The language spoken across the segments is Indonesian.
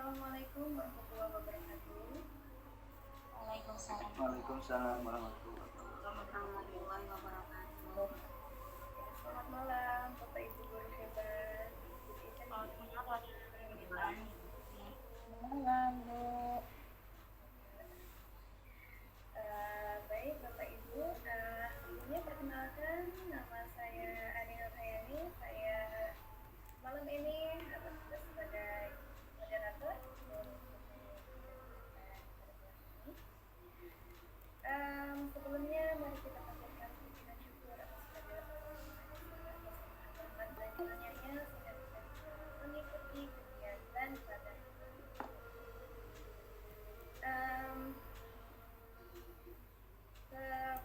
Assalamualaikum warahmatullahi wabarakatuh. Waalaikumsalam Waalaikumsalam warahmatullahi wabarakatuh. warahmatullahi wabarakatuh. Ya, selamat malam, Bapak Ibu guru hebat. Good Selamat evening. malam, Ibu. Malam, Bu. Baik, Bapak Ibu. Sebelumnya perkenalkan, nama saya Ani Nurhayani. Saya malam ini bertugas sebagai moderator untuk sebelumnya mari kita panjatkan puji dan syukur atas kehadiran Allah dan kiranya sehingga kita bisa mengikuti kegiatan pada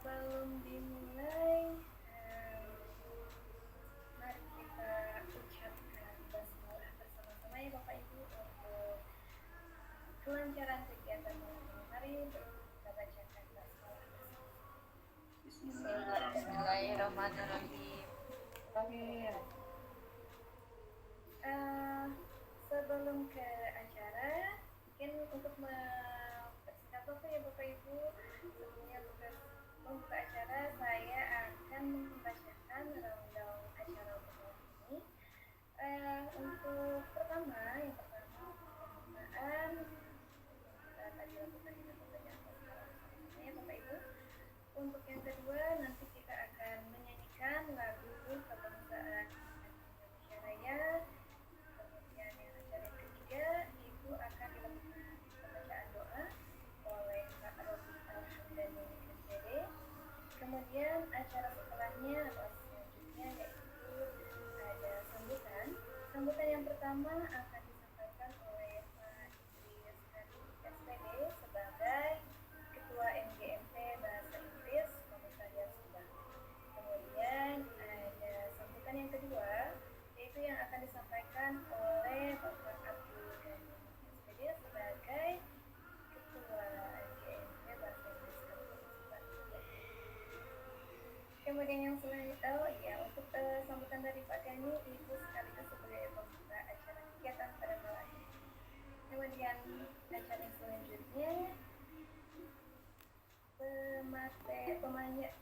sebelum dimulai, mari kita ucapkan basmalah bersama-sama ya Bapak Ibu untuk kelancaran kegiatan malam ini. Mari kita bacakan basmalah bersama. Bismillahirrahmanirrahim. Terakhir. Sebelum ke acara, mungkin untuk mempersingkat waktu ya Bapak Ibu, sebelumnya membuka acara saya akan membacakan rundown acara untuk ini. Untuk yang pertama pembukaan kita tadi lakukan dengan pembacaan basmalah ya Bapak Ibu. Untuk yang kedua nanti kita akan menyanyikan lagu kebangsaan Indonesia Raya. Kemudian yang acara yang ketiga itu akan dilakukan pembacaan doa oleh Pak Robi Alhamdani MPD. Kemudian acara setelahnya atau selanjutnya yaitu ada sambutan. Sambutan yang pertama akan disampaikan oleh Pak Idris Hadi SPD sebagai Ketua MGMP Bahasa Inggris Komisariat Subang. Kemudian ada sambutan yang kedua yaitu yang akan disampaikan oleh Bapak Abdul Ghani SPD sebagai Ketua MGMP Bahasa Inggris Kabupaten Subang. Kemudian yang selanjutnya, untuk sambutan dari Pak Gani itu sekaligus sebagai pembuka acara kegiatan pada malam ini. Kemudian acara yang selanjutnya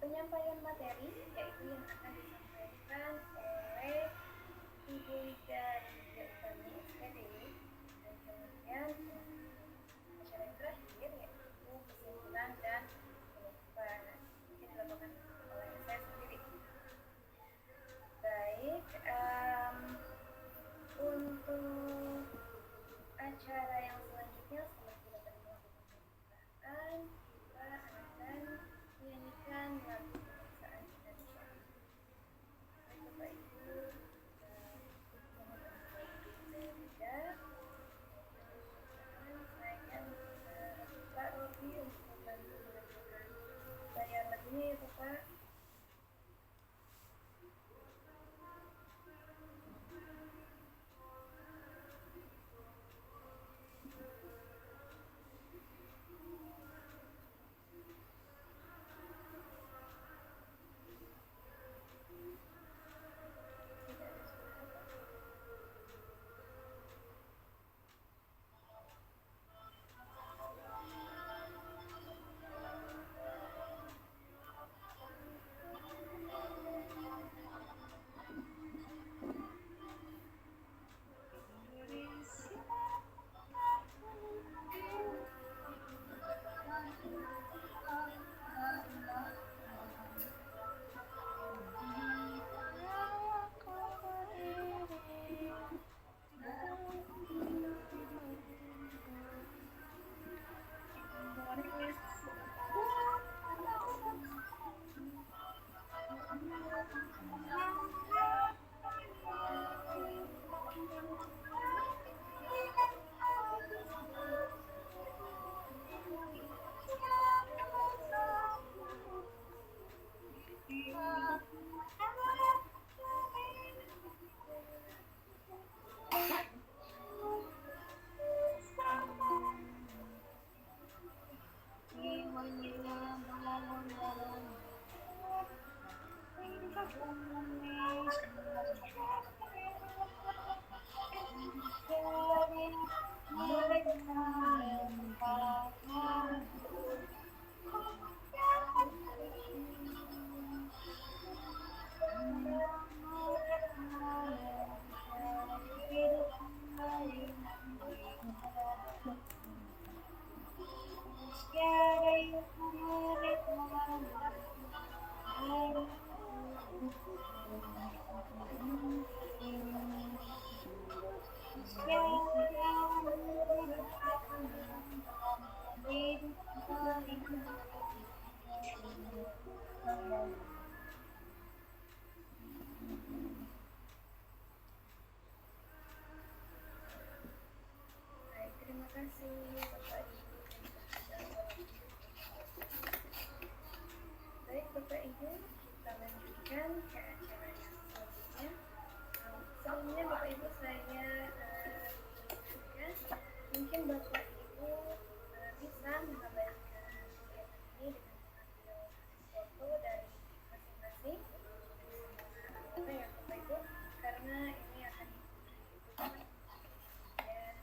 penyampaian materi yaitu yang akan disampaikan oleh Ibu Liga Rinja Utami SPD. Dan kemudian acara yang terakhir yaitu kesimpulan dan penutupan yang dilakukan oleh saya sendiri. Baik, untuk acara yang selanjutnya setelah kita tadi melakukan pembukaan, kita akan menyanyikan lagu kebangsaan Indonesia. Baik Bapak Ibu, mohon saya juga. Saya Pak Robi untuk membantu menentukan bayar lagunya ya Bapak. Tidak ada suara Pak. Baik, terima kasih Bapak Ibu. Baik Bapak Ibu, kita lanjutkan ke acara yang selanjutnya. Sebelumnya Bapak Ibu saya ingatkan, mungkin Bapak Ibu bisa mengabadikan kegiatan ini dengan mengambil foto dari masing-masing apa ya Bapak Ibu, karena ini akan diikuti dan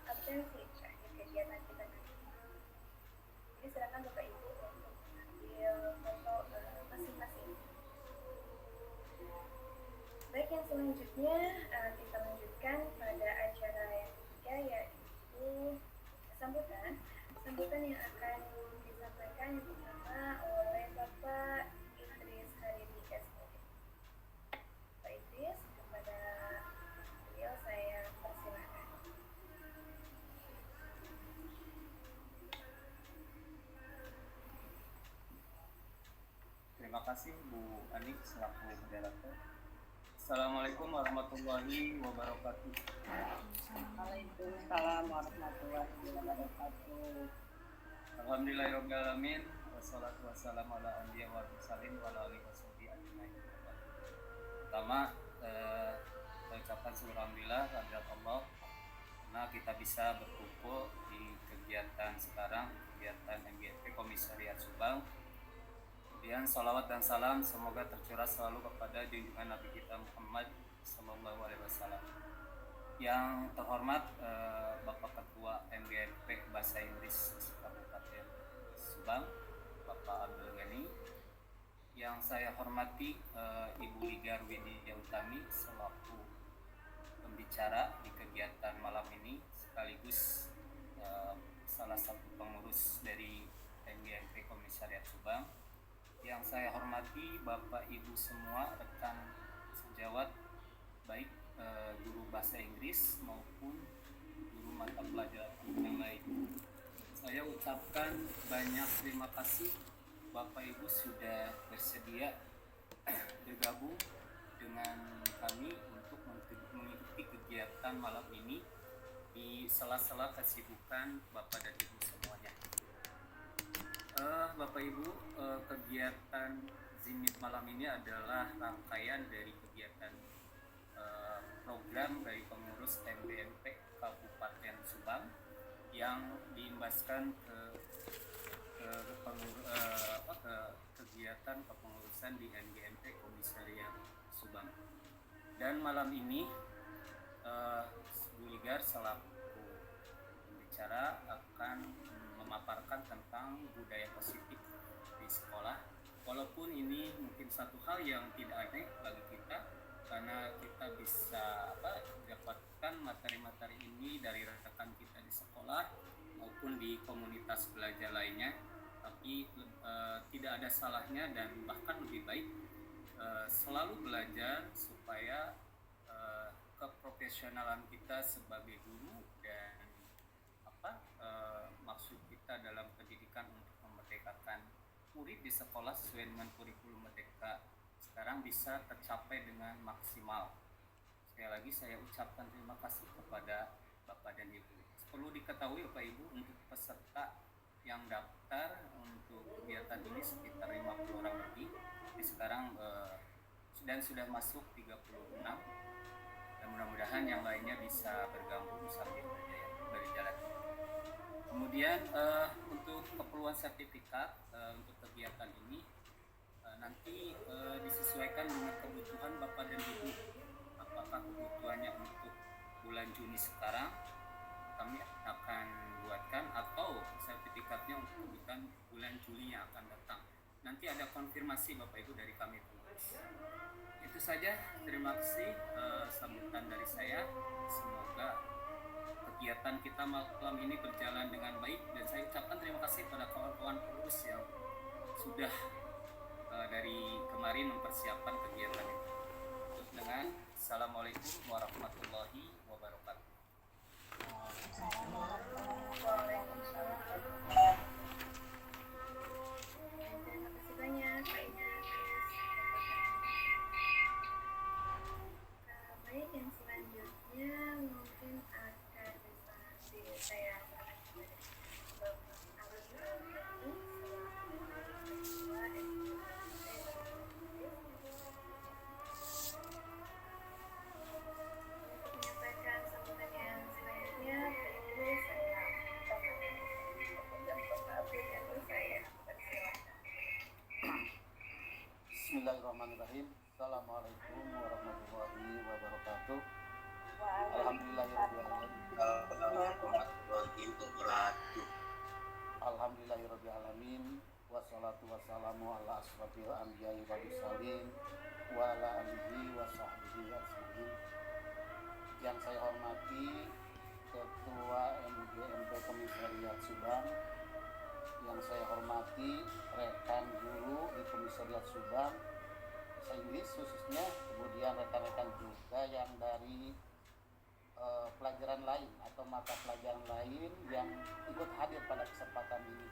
absensi akhir kegiatan kita nanti. Jadi silakan Bapak Ibu untuk mengambil foto masing-masing. Baik, yang selanjutnya kita lanjutkan pada acara yang ketiga, yaitu sambutan yang akan disampaikan yang pertama oleh Bapak Idris Haridi SPOD. Pak Idris, kepada beliau saya persilakan. Terima kasih Bu Ani selaku moderator. Assalamualaikum warahmatullahi wabarakatuh. Waalaikumsalam warahmatullahi wabarakatuh. Alhamdulillahirobbilalamin. Wassalatu wassalamu ala anbiya wal mursalin wa ala alihi washabihi ajmain. Pertama, saya ucapkan syukur alhamdulillah kehadirat Allah karena kita bisa berkumpul di kegiatan sekarang, kegiatan MGMP Komisariat Subang. Kemudian salawat dan salam semoga tercurah selalu kepada junjungan Nabi kita Muhammad Sallallahu Alaihi Wasallam. Yang terhormat Bapak Ketua MGMP Bahasa Inggris Kabupaten Subang, Bapak Abdul Ghani. Yang saya hormati Ibu Ligar Widya Utami selaku pembicara di kegiatan malam ini, sekaligus salah satu pengurus dari MGMP Komisariat Subang. Yang saya hormati Bapak Ibu semua rekan sejawat, baik guru bahasa Inggris maupun guru mata pelajaran yang lain. Saya ucapkan banyak terima kasih Bapak Ibu sudah bersedia bergabung dengan kami untuk mengikuti kegiatan malam ini di sela-sela kesibukan Bapak dan Ibu semuanya. Bapak Ibu, kegiatan Zimit malam ini adalah rangkaian dari kegiatan program dari pengurus MGMP Kabupaten Subang yang diimbaskan ke kegiatan kepengurusan di MGMP Komisariat Subang. Dan malam ini Bu Ligar selaku pembicara akan memaparkan tentang budaya positif di sekolah. Walaupun ini mungkin satu hal yang tidak aneh bagi kita, karena kita bisa dapatkan materi-materi ini dari rekan kita di sekolah maupun di komunitas belajar lainnya. Tapi tidak ada salahnya dan bahkan lebih baik selalu belajar supaya keprofesionalan kita sebagai guru dan maksud kita dalam pendidikan untuk memerdekakan murid di sekolah sesuai dengan kurikulum merdeka sekarang bisa tercapai dengan maksimal. Sekali lagi saya ucapkan terima kasih kepada Bapak dan Ibu. Perlu diketahui Bapak Ibu, untuk peserta yang daftar untuk kegiatan ini sekitar 50 orang lebih. Jadi sekarang dan sudah masuk 36, dan mudah-mudahan yang lainnya bisa bergabung sambil berjalan. Kemudian untuk keperluan sertifikat untuk kegiatan ini nanti disesuaikan dengan kebutuhan Bapak dan Ibu. Apakah kebutuhannya untuk bulan Juni sekarang, kami bulan Juli yang akan datang. Nanti ada konfirmasi Bapak Ibu dari kami pengurus. Itu saja, terima kasih sambutan dari saya. Semoga kegiatan kita malam ini berjalan dengan baik, dan saya ucapkan terima kasih pada kawan-kawan pengurus yang sudah dari kemarin mempersiapkan kegiatan itu. Tutup dengan Assalamualaikum warahmatullahi wabarakatuh. Waalaikumsalam. Terima kasih banyak Pak Inas. Baik, yang selanjutnya mungkin akan bisa saya serahkan kepada Bapak Agus Ramadhani selaku menyampaikan sambutan yang selanjutnya. Berikut saya Bapak Agus yang saya persilakan. Bismillahirrahmanirrahim. Assalamualaikum warahmatullahi wabarakatuh. Alhamdulillahirrahmanirrahim. Wassalatu wassalamu ala asrofil anbiya'i wal mursalin wa ala alihi wa sahbihi ajmain. Yang saya hormati Ketua MGMP Komisariat Subang, yang saya hormati rekan guru di Komisariat Subang bahasa Inggris khususnya, kemudian rekan-rekan juga yang dari pelajaran lain atau mata pelajaran lain yang ikut hadir pada kesempatan ini.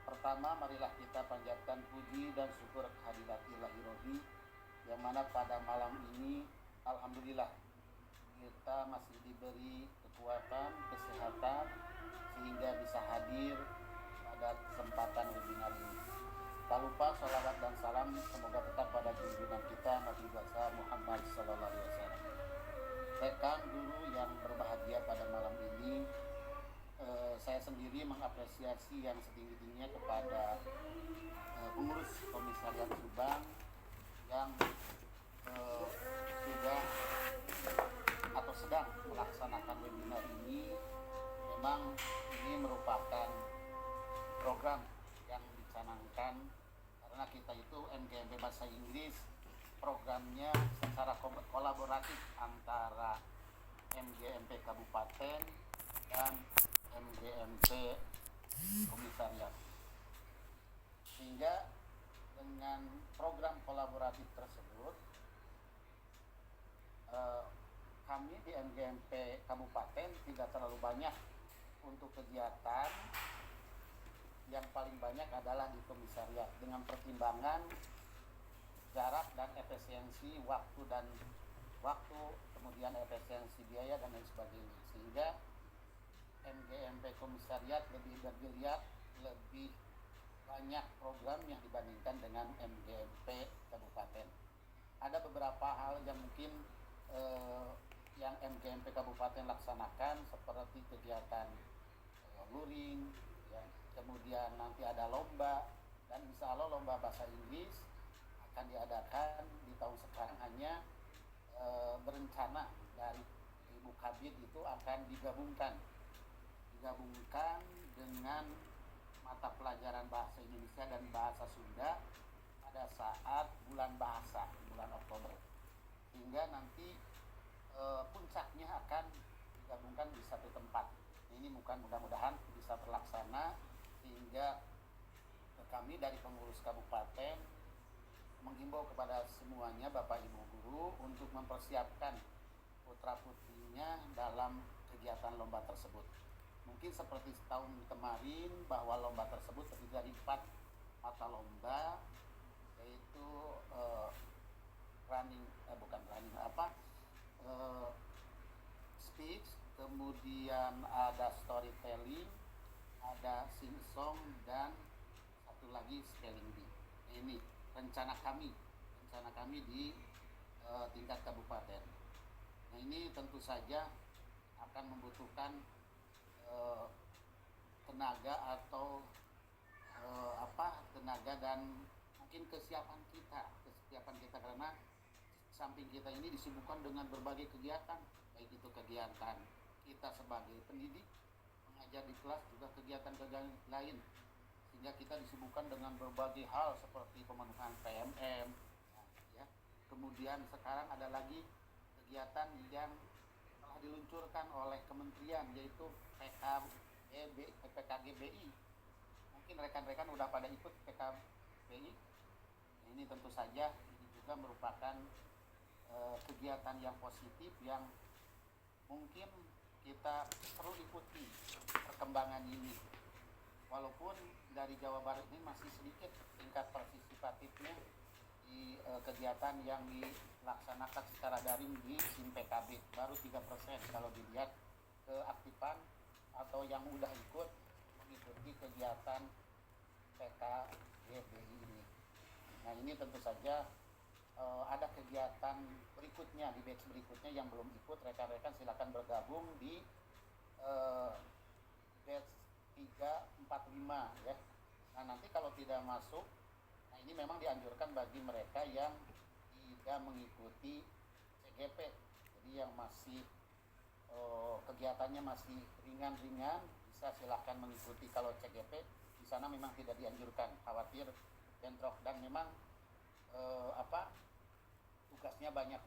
Pertama, marilah kita panjatkan puji dan syukur kehadirat Ilahi Robi, yang mana pada malam ini alhamdulillah kita masih diberi kekuatan, kesehatan sehingga bisa hadir pada kesempatan webinar ini. Tak lupa sholawat dan salam semoga tetap pada junjungan kita Nabi besar Muhammad Sallallahu Alaihi Wasallam. Rekan guru yang berbahagia pada malam ini, saya sendiri mengapresiasi yang setinggi-tingginya kepada pengurus Komisariat Subang yang sudah atau sedang melaksanakan webinar ini. Memang ini merupakan program yang dicanangkan karena kita itu MGMP Bahasa Inggris, programnya secara kolaboratif antara MGMP Kabupaten dan MGMP Komisariat. Sehingga dengan program kolaboratif tersebut, kami di MGMP Kabupaten tidak terlalu banyak untuk kegiatan. Yang paling banyak adalah di komisariat dengan pertimbangan jarak dan efisiensi waktu, kemudian efisiensi biaya dan lain sebagainya, sehingga MGMP komisariat lebih bergeliat, lebih banyak program yang dibandingkan dengan MGMP kabupaten. Ada beberapa hal yang mungkin yang MGMP kabupaten laksanakan, seperti kegiatan luring, ya. Kemudian nanti ada lomba, dan insya Allah lomba bahasa Inggris akan diadakan di tahun sekarang. Hanya berencana dari Ibu Kabid itu akan digabungkan dengan mata pelajaran bahasa Indonesia dan bahasa Sunda pada saat bulan bahasa, bulan Oktober, sehingga nanti puncaknya akan digabungkan di satu tempat. Ini mudah-mudahan bisa terlaksana, sehingga kami dari pengurus kabupaten menghimbau kepada semuanya Bapak Ibu guru untuk mempersiapkan putra-putrinya dalam kegiatan lomba tersebut. Mungkin seperti tahun kemarin bahwa lomba tersebut terdiri dari 4 mata lomba, yaitu speech, kemudian ada storytelling, ada sing song, dan satu lagi spelling bee. Ini rencana kami di tingkat kabupaten. Nah, ini tentu saja akan membutuhkan tenaga atau tenaga dan mungkin kesiapan kita karena samping kita ini disibukkan dengan berbagai kegiatan, baik itu kegiatan kita sebagai pendidik, mengajar di kelas, juga kegiatan lain, sehingga kita disibukkan dengan berbagai hal seperti pemenuhan PMM. Nah, ya. Kemudian sekarang ada lagi kegiatan yang telah diluncurkan oleh kementerian, yaitu PKGBI. Mungkin rekan-rekan udah pada ikut PKGBI. Ini tentu saja ini juga merupakan kegiatan yang positif yang mungkin kita perlu ikuti perkembangan ini. Walaupun dari Jawa Barat ini masih sedikit tingkat partisipatifnya di kegiatan yang dilaksanakan secara daring di SIM PKB, baru 3% kalau dilihat keaktifan atau yang udah ikut mengikuti kegiatan PKGBI ini. Nah, ini tentu saja ada kegiatan berikutnya di batch berikutnya yang belum ikut, rekan-rekan silakan bergabung di batch 345 ya. Nah, nanti kalau tidak masuk, nah ini memang dianjurkan bagi mereka yang tidak mengikuti CGP. Jadi yang masih kegiatannya masih ringan-ringan bisa silahkan mengikuti. Kalau CGP di sana memang tidak dianjurkan, khawatir bentrok, dan memang tugasnya banyak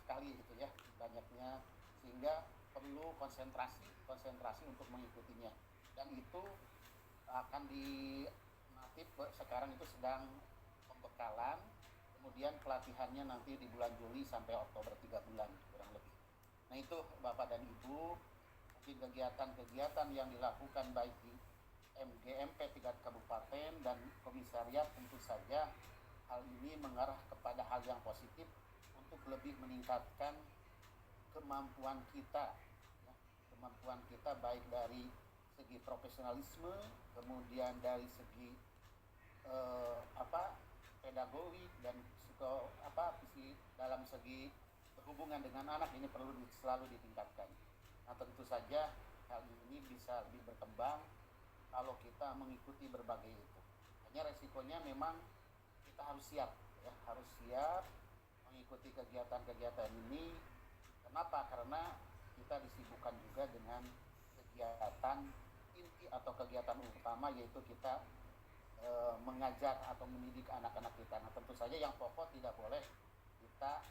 sekali gitu ya, banyaknya, sehingga perlu konsentrasi untuk mengikutinya. Dan itu akan nanti sekarang itu sedang pembekalan, kemudian pelatihannya nanti di bulan Juli sampai Oktober, 3 bulan kurang lebih. Nah, itu Bapak dan Ibu, mungkin kegiatan-kegiatan yang dilakukan baik di MGMP tingkat kabupaten dan komisariat, tentu saja hal ini mengarah kepada hal yang positif untuk lebih meningkatkan kemampuan kita, ya, kemampuan kita baik dari segi profesionalisme, kemudian dari segi pedagogi, dan dalam segi berhubungan dengan anak ini perlu selalu ditingkatkan. Nah, tentu saja hal ini bisa lebih berkembang kalau kita mengikuti berbagai itu. Hanya resikonya memang kita harus siap, ya, harus siap mengikuti kegiatan-kegiatan ini. Kenapa? Karena kita disibukkan juga dengan kegiatan inti atau kegiatan utama, yaitu kita mengajar atau mendidik anak-anak kita. Nah, tentu saja yang pokok tidak boleh kita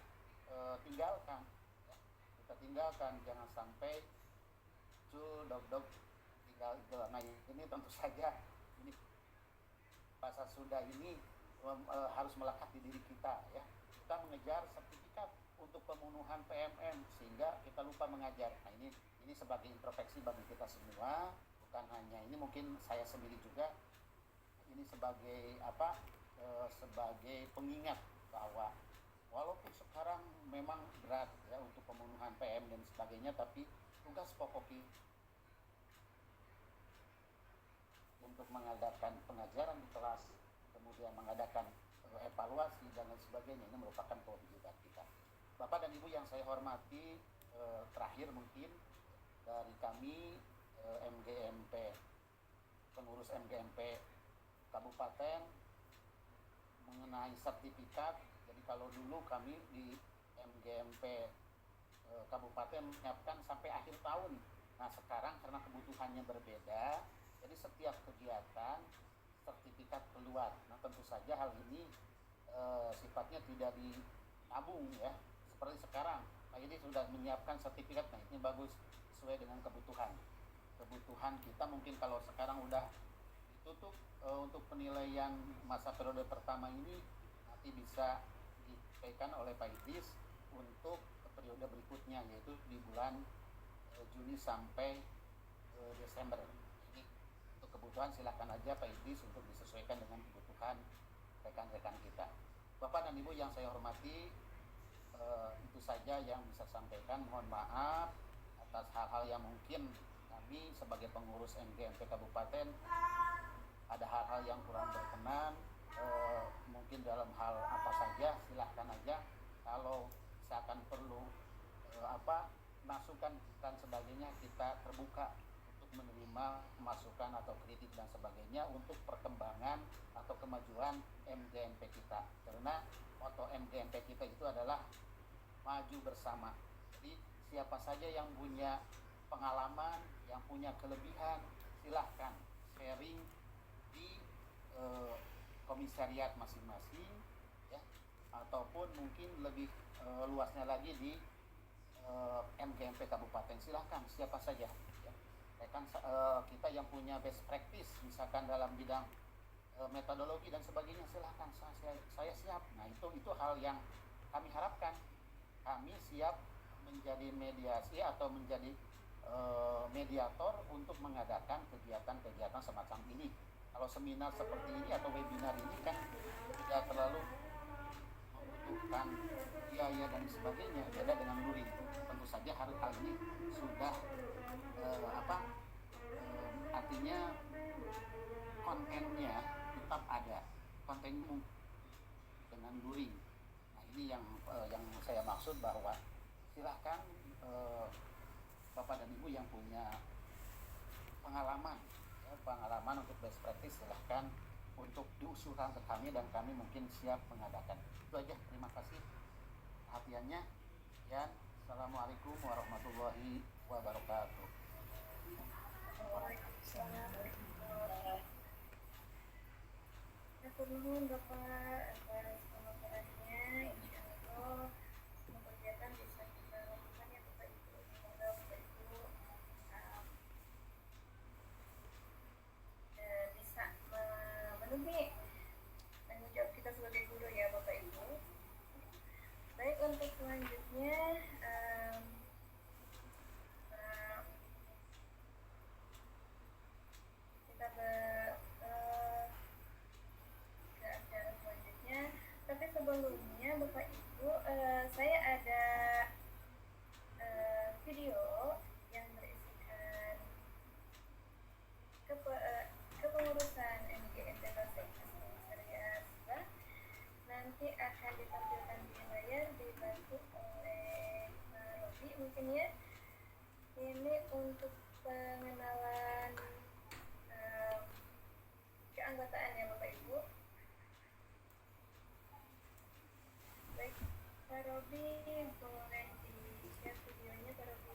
tinggalkan, ya. Kita tinggalkan, jangan sampai dog tinggal. Nah, ini tentu saja ini bahasa Sunda ini harus melekat di diri kita, ya. Kita mengejar sertifikat untuk pemenuhan PMM sehingga kita lupa mengajar. Nah, ini sebagai introspeksi bagi kita semua, bukan hanya ini, mungkin saya sendiri juga, ini sebagai sebagai pengingat bahwa walaupun sekarang memang berat ya untuk pemenuhan PM dan sebagainya, tapi tugas pokok untuk mengadakan pengajaran di kelas, kemudian mengadakan evaluasi dan lain sebagainya, ini merupakan kewajiban kita. Bapak dan Ibu yang saya hormati, terakhir mungkin dari kami MGMP, pengurus MGMP Kabupaten mengenai sertifikat. Jadi kalau dulu kami di MGMP Kabupaten menyiapkan sampai akhir tahun. Nah, sekarang karena kebutuhannya berbeda, jadi setiap kegiatan sertifikat keluar. Nah, tentu saja hal ini sifatnya tidak ditabung ya, seperti sekarang. Nah, ini sudah menyiapkan sertifikat. Nah, ini bagus, sesuai dengan kebutuhan kita. Mungkin kalau sekarang udah ditutup untuk penilaian masa periode pertama ini, nanti bisa disampaikan oleh Pak Idris untuk periode berikutnya, yaitu di bulan Juni sampai Desember. Ini untuk kebutuhan silakan aja Pak Idris untuk disesuaikan dengan kebutuhan rekan-rekan kita. Bapak dan Ibu yang saya hormati, itu saja yang bisa sampaikan. Mohon maaf atas hal-hal yang mungkin kami sebagai pengurus MGMP Kabupaten ada hal-hal yang kurang berkenan, mungkin dalam hal apa saja, silahkan aja. Kalau misalkan perlu masukan dan sebagainya, kita terbuka untuk menerima masukan atau kritik dan sebagainya untuk perkembangan atau kemajuan MGMP kita. Karena moto MGMP kita itu adalah maju bersama. Jadi siapa saja yang punya pengalaman, yang punya kelebihan, silahkan sharing di komisariat masing-masing, ya, ataupun mungkin lebih luasnya lagi di MGMP Kabupaten, silahkan siapa saja, ya. Rekan kita yang punya best practice misalkan dalam bidang metodologi dan sebagainya, silahkan, saya siap. Nah itu hal yang kami harapkan. Kami siap menjadi mediasi atau menjadi mediator untuk mengadakan kegiatan-kegiatan semacam ini. Kalau seminar seperti ini atau webinar ini kan tidak terlalu membutuhkan biaya dan sebagainya, beda dengan luring. Tentu saja hal ini sudah artinya kontennya tetap ada, kontennya dengan luring. Nah ini yang saya maksud, bahwa silahkan Bapak dan Ibu yang punya pengalaman untuk best practice, silahkan untuk diusulkan ke kami dan kami mungkin siap mengadakan. Itu aja, terima kasih perhatiannya, ya. Assalamualaikum warahmatullahi wabarakatuh. Aku mohon Bapak atas pemaparannya, insya Allah semua kegiatan bisa kita lakukan ya Bapak Ibu. Semoga Bapak Ibu bisa memenuhi tanggung jawab kita sebagai guru ya Bapak Ibu. Baik, untuk selanjutnya kita ke acara selanjutnya. Tapi sebelumnya Bapak Ibu, saya ada video yang berisikan kepengurusan MGMP Bahasa Inggris Komisariat Subang. Nanti akan ditampilkan di layar, dibantu oleh Pak Robi mungkin ya. Ini untuk pengenalan keanggotaannya Bapak Ibu. Baik, Pak Robi, boleh di-share videonya Pak Robi.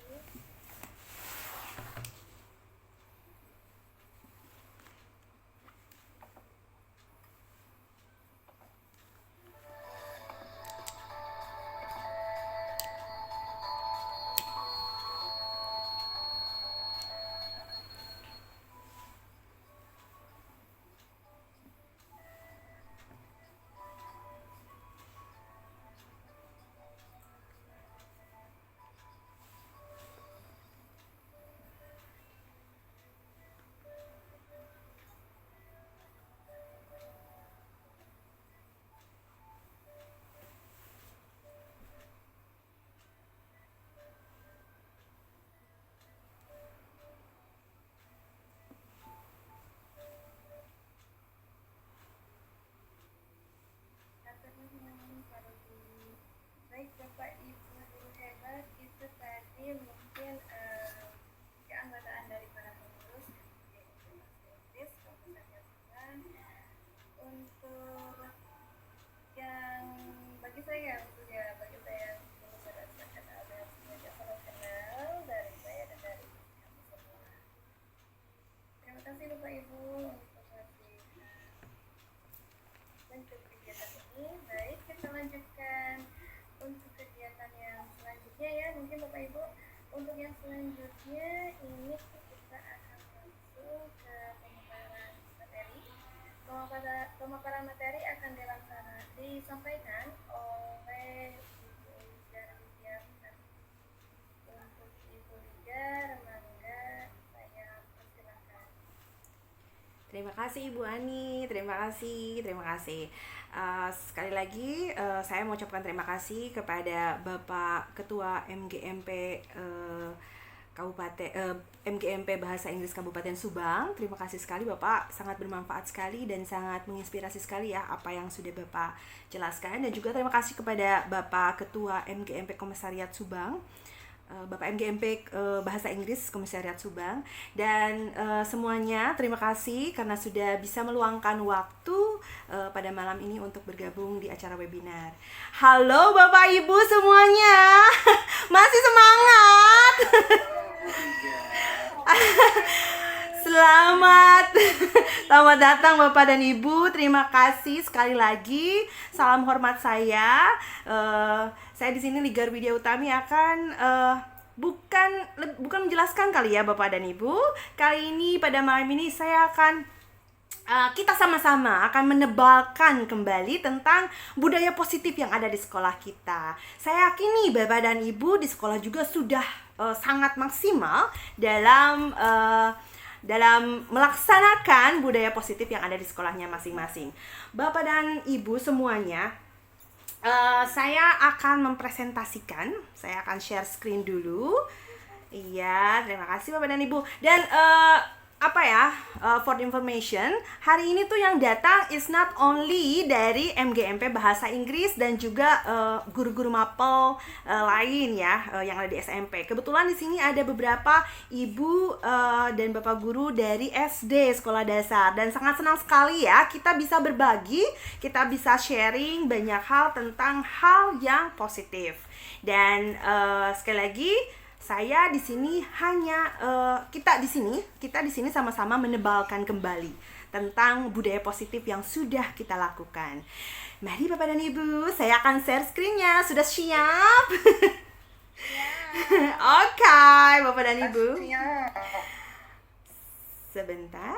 Baik Bapak Ibu guru hebat, itu tadi mungkin keanggotaan dari para pengurus MGMP Komisariat Subang. Untuk yang bagi saya ada semuanya salam kenal dari saya dan dari kami semua. Terima kasih Bapak Ibu untuk lanjut kegiatan ini. Baik, kita lanjutkan untuk kegiatan yang selanjutnya ya. Mungkin Bapak Ibu, untuk yang selanjutnya ini kita akan langsung ke pemaparan materi akan disampaikan oleh Ibu Liga. Untuk Ibu Liga, Remangga, saya persilakan. Terima kasih Ibu Ani, terima kasih. Sekali lagi saya mau ucapkan terima kasih kepada Bapak Ketua MGMP MGMP Bahasa Inggris Kabupaten Subang. Terima kasih sekali Bapak, sangat bermanfaat sekali dan sangat menginspirasi sekali ya apa yang sudah Bapak jelaskan. Dan juga terima kasih kepada Bapak Ketua MGMP Komisariat Subang, Bapak MGMP Bahasa Inggris Komisariat Subang, dan semuanya terima kasih karena sudah bisa meluangkan waktu pada malam ini untuk bergabung di acara webinar. Halo Bapak Ibu semuanya, masih semangat? Selamat Selamat datang Bapak dan Ibu. Terima kasih sekali lagi. Salam hormat saya. Saya di sini Ligar Widya Utami akan bukan menjelaskan kali ya Bapak dan Ibu. Kali ini pada malam ini saya akan kita sama-sama akan menebalkan kembali tentang budaya positif yang ada di sekolah kita. Saya yakin nih Bapak dan Ibu di sekolah juga sudah sangat maksimal dalam melaksanakan budaya positif yang ada di sekolahnya masing-masing. Bapak dan Ibu semuanya, saya akan mempresentasikan, saya akan share screen dulu. Iya, terima kasih Bapak dan Ibu. Dan for the information, hari ini tuh yang datang is not only dari MGMP Bahasa Inggris dan juga guru-guru mapel lain ya, yang ada di SMP. Kebetulan di sini ada beberapa ibu dan bapak guru dari SD sekolah dasar, dan sangat senang sekali ya kita bisa berbagi, kita bisa sharing banyak hal tentang hal yang positif. Dan sekali lagi, saya di sini hanya kita di sini sama-sama menebalkan kembali tentang budaya positif yang sudah kita lakukan. Mari Bapak dan Ibu, saya akan share screen-nya. Sudah siap? Oke, Bapak dan Ibu. Sebentar.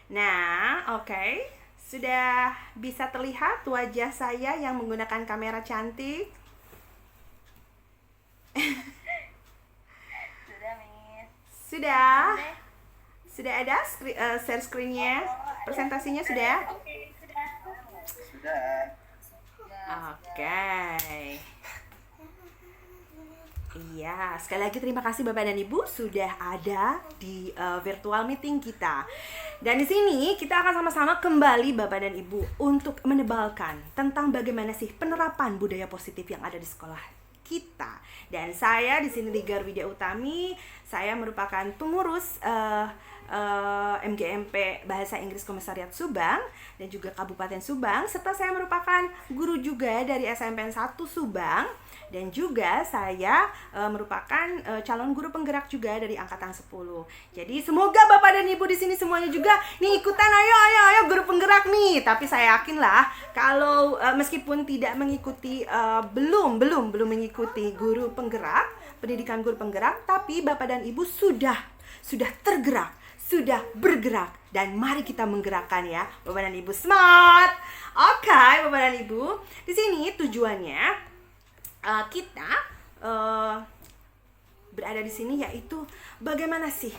Nah, oke. Sudah bisa terlihat wajah saya yang menggunakan kamera cantik. Sudah ada share screen-nya, presentasinya sudah? Sudah. Oke. Iya, sekali lagi terima kasih Bapak dan Ibu sudah ada di virtual meeting kita. Dan di sini kita akan sama-sama kembali Bapak dan Ibu untuk menebalkan tentang bagaimana sih penerapan budaya positif yang ada di sekolah kita. Dan saya di sini Ligar Widya Utami, saya merupakan pengurus MGMP Bahasa Inggris Komisariat Subang dan juga Kabupaten Subang, serta saya merupakan guru juga dari SMPN 1 Subang, dan juga saya merupakan calon guru penggerak juga dari angkatan 10. Jadi semoga Bapak dan Ibu di sini semuanya juga nih ikutan, ayo guru penggerak nih. Tapi saya yakin lah kalau meskipun tidak mengikuti belum mengikuti guru penggerak, pendidikan guru penggerak, tapi Bapak dan Ibu sudah tergerak, sudah bergerak, dan mari kita menggerakkan ya Bapak dan Ibu. Smart. Oke, Bapak dan Ibu, di sini tujuannya kita berada di sini yaitu bagaimana sih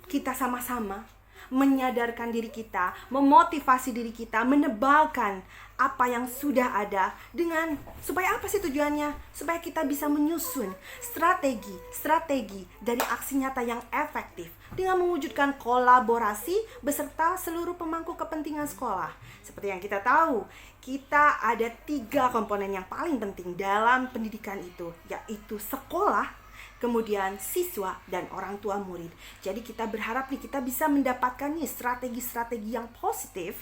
kita sama-sama menyadarkan diri kita, memotivasi diri kita, menebalkan apa yang sudah ada, dengan supaya apa sih tujuannya? Supaya kita bisa menyusun strategi dari aksi nyata yang efektif dengan mewujudkan kolaborasi beserta seluruh pemangku kepentingan sekolah. Seperti yang kita tahu, kita ada 3 komponen yang paling penting dalam pendidikan itu, yaitu sekolah, kemudian siswa, dan orang tua murid. Jadi kita berharap nih kita bisa mendapatkan nih strategi-strategi yang positif,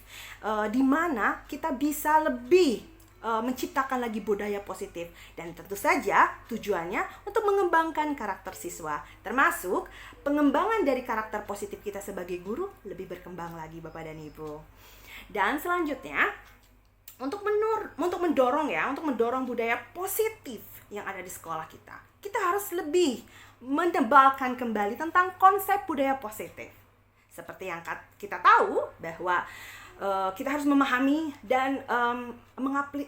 di mana kita bisa lebih menciptakan lagi budaya positif, dan tentu saja tujuannya untuk mengembangkan karakter siswa, termasuk pengembangan dari karakter positif kita sebagai guru lebih berkembang lagi Bapak dan Ibu. Dan selanjutnya untuk mendorong budaya positif yang ada di sekolah kita, kita harus lebih menebalkan kembali tentang konsep budaya positif. Seperti yang kita tahu bahwa kita harus memahami dan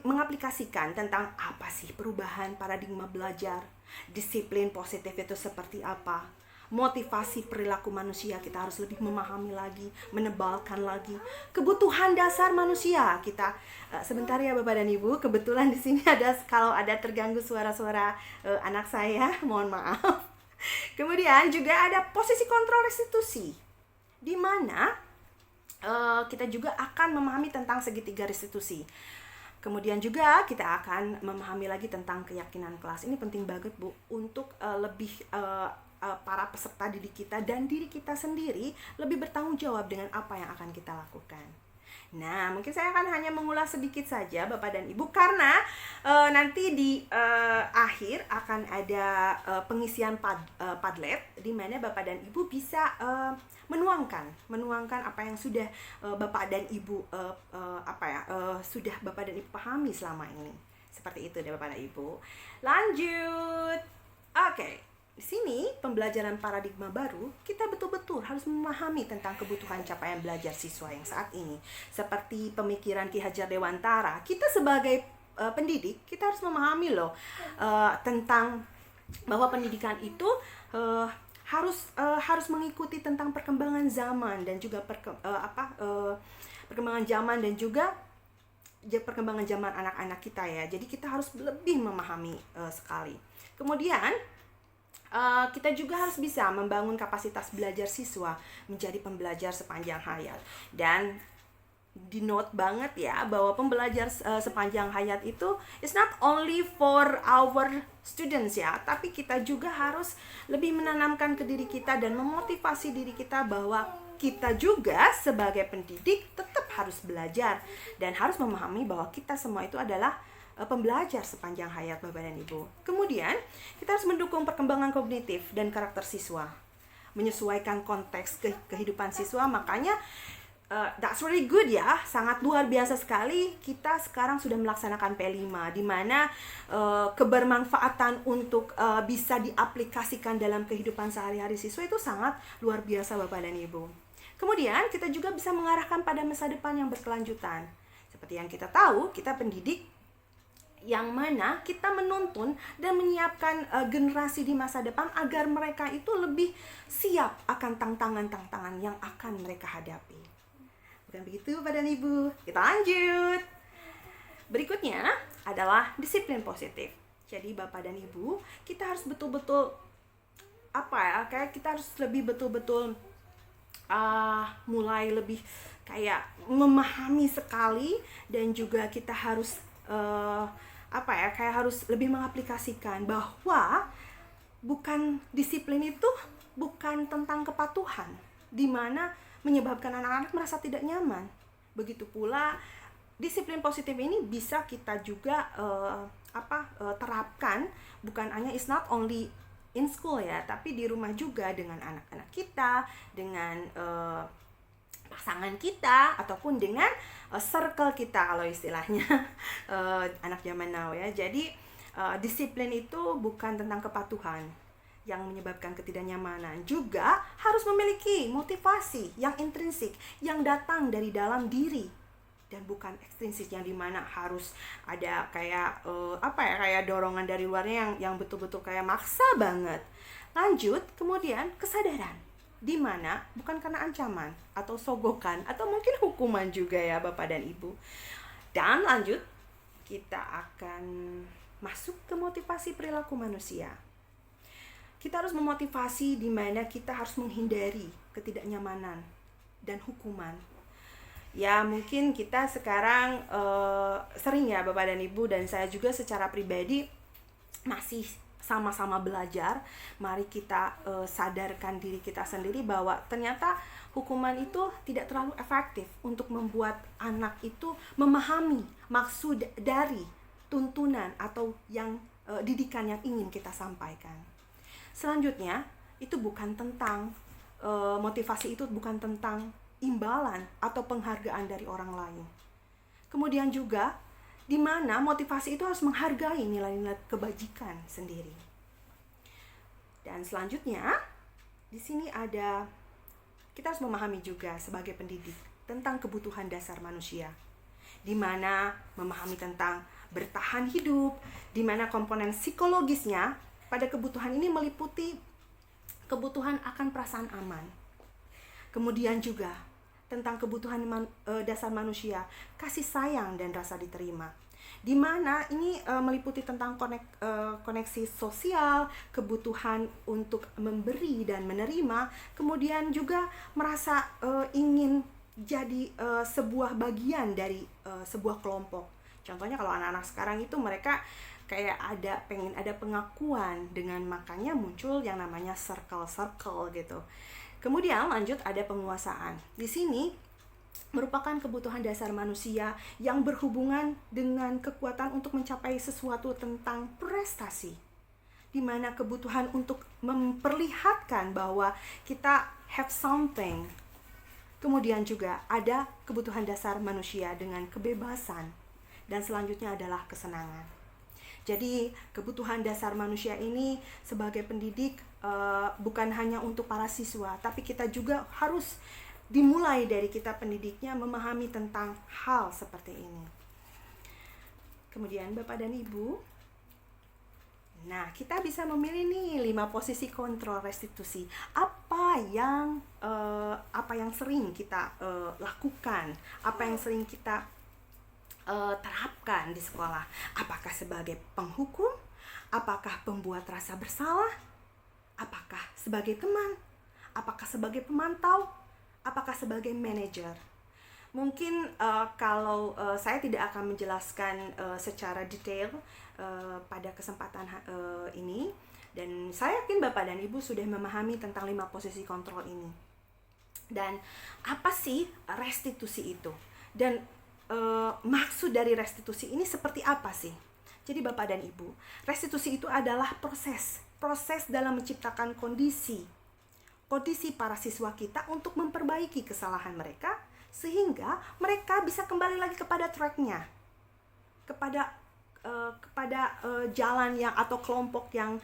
mengaplikasikan tentang apa sih perubahan paradigma belajar, disiplin positif itu seperti apa, motivasi perilaku manusia kita harus lebih memahami lagi, menebalkan lagi, kebutuhan dasar manusia kita. Sebentar ya Bapak dan Ibu, kebetulan di sini kalau ada terganggu suara-suara anak saya, mohon maaf. Kemudian juga ada posisi kontrol restitusi, di mana kita juga akan memahami tentang segitiga restitusi. Kemudian juga kita akan memahami lagi tentang keyakinan kelas. Ini penting banget Bu, untuk lebih para peserta didik kita dan diri kita sendiri lebih bertanggung jawab dengan apa yang akan kita lakukan. Nah, mungkin saya akan hanya mengulas sedikit saja Bapak dan Ibu karena nanti di akhir akan ada pengisian Padlet di mana Bapak dan Ibu bisa menuangkan apa yang sudah Bapak dan Ibu sudah Bapak dan Ibu pahami selama ini. Seperti itu deh Bapak dan Ibu. Lanjut. Oke. Di sini pembelajaran paradigma baru, kita betul-betul harus memahami tentang kebutuhan capaian belajar siswa yang saat ini. Seperti pemikiran Ki Hajar Dewantara, kita sebagai pendidik, kita harus memahami loh tentang bahwa pendidikan itu harus mengikuti tentang perkembangan zaman dan juga perkembangan zaman dan juga perkembangan zaman anak-anak kita ya. Jadi kita harus lebih memahami sekali. Kemudian kita juga harus bisa membangun kapasitas belajar siswa menjadi pembelajar sepanjang hayat. Dan di note banget ya bahwa pembelajar sepanjang hayat itu is not only for our students ya, tapi kita juga harus lebih menanamkan ke diri kita dan memotivasi diri kita bahwa kita juga sebagai pendidik tetap harus belajar dan harus memahami bahwa kita semua itu adalah pembelajar sepanjang hayat Bapak dan Ibu. Kemudian, kita harus mendukung perkembangan kognitif dan karakter siswa, menyesuaikan konteks kehidupan siswa. Makanya that's really good ya, sangat luar biasa sekali kita sekarang sudah melaksanakan P5 di mana kebermanfaatan untuk bisa diaplikasikan dalam kehidupan sehari-hari siswa itu sangat luar biasa Bapak dan Ibu. Kemudian, kita juga bisa mengarahkan pada masa depan yang berkelanjutan. Seperti yang kita tahu, kita pendidik yang mana kita menuntun dan menyiapkan generasi di masa depan agar mereka itu lebih siap akan tantangan-tantangan yang akan mereka hadapi. Bukan begitu Bapak dan Ibu? Kita lanjut. Berikutnya adalah disiplin positif. Jadi Bapak dan Ibu, kita harus betul-betul kita harus lebih betul-betul mulai lebih kayak memahami sekali dan juga kita harus harus lebih mengaplikasikan bahwa disiplin itu bukan tentang kepatuhan di mana menyebabkan anak-anak merasa tidak nyaman. Begitu pula disiplin positif ini bisa kita juga terapkan bukan hanya is not only in school ya, tapi di rumah juga dengan anak-anak kita, dengan pasangan kita ataupun dengan circle kita kalau istilahnya anak zaman now ya. Jadi disiplin itu bukan tentang kepatuhan yang menyebabkan ketidaknyamanan, juga harus memiliki motivasi yang intrinsik yang datang dari dalam diri dan bukan ekstrinsik yang dimana harus ada kayak kayak dorongan dari luarnya yang betul-betul kayak maksa banget. Lanjut, kemudian kesadaran di mana bukan karena ancaman atau sogokan atau mungkin hukuman juga ya Bapak dan Ibu. Dan lanjut, kita akan masuk ke motivasi perilaku manusia. Kita harus memotivasi di mana kita harus menghindari ketidaknyamanan dan hukuman. Ya mungkin kita sekarang sering ya Bapak dan Ibu dan saya juga secara pribadi masih sama-sama belajar. Mari kita sadarkan diri kita sendiri bahwa ternyata hukuman itu tidak terlalu efektif untuk membuat anak itu memahami maksud dari tuntunan atau yang didikan yang ingin kita sampaikan. Selanjutnya, itu bukan tentang motivasi itu bukan tentang imbalan atau penghargaan dari orang lain. Kemudian juga di mana motivasi itu harus menghargai nilai-nilai kebajikan sendiri. Dan selanjutnya, di sini kita harus memahami juga sebagai pendidik tentang kebutuhan dasar manusia, di mana memahami tentang bertahan hidup, di mana komponen psikologisnya pada kebutuhan ini meliputi kebutuhan akan perasaan aman. Kemudian juga tentang kebutuhan dasar manusia, kasih sayang dan rasa diterima. Di mana ini meliputi tentang koneksi sosial, kebutuhan untuk memberi dan menerima, kemudian juga merasa ingin jadi sebuah bagian dari sebuah kelompok. Contohnya kalau anak-anak sekarang itu mereka kayak pengen ada pengakuan, dengan makanya muncul yang namanya circle gitu. Kemudian lanjut ada penguasaan. Di sini merupakan kebutuhan dasar manusia yang berhubungan dengan kekuatan untuk mencapai sesuatu tentang prestasi, di mana kebutuhan untuk memperlihatkan bahwa kita have something. Kemudian juga ada kebutuhan dasar manusia dengan kebebasan, dan selanjutnya adalah kesenangan. Jadi kebutuhan dasar manusia ini sebagai pendidik bukan hanya untuk para siswa, tapi kita juga harus dimulai dari kita pendidiknya memahami tentang hal seperti ini. Kemudian Bapak dan Ibu, nah kita bisa memilih nih 5 posisi kontrol restitusi. Apa yang sering kita lakukan, apa yang sering kita terapkan di sekolah. Apakah sebagai penghukum, apakah pembuat rasa bersalah, apakah sebagai teman, apakah sebagai pemantau, apakah sebagai manajer. Mungkin kalau saya tidak akan menjelaskan secara detail pada kesempatan ini, dan saya yakin Bapak dan Ibu sudah memahami tentang 5 posisi kontrol ini. Dan apa sih restitusi itu? Dan maksud dari restitusi ini seperti apa sih? Jadi Bapak dan Ibu, restitusi itu adalah proses dalam menciptakan kondisi para siswa kita untuk memperbaiki kesalahan mereka, sehingga mereka bisa kembali lagi kepada tracknya, kepada jalan yang atau kelompok yang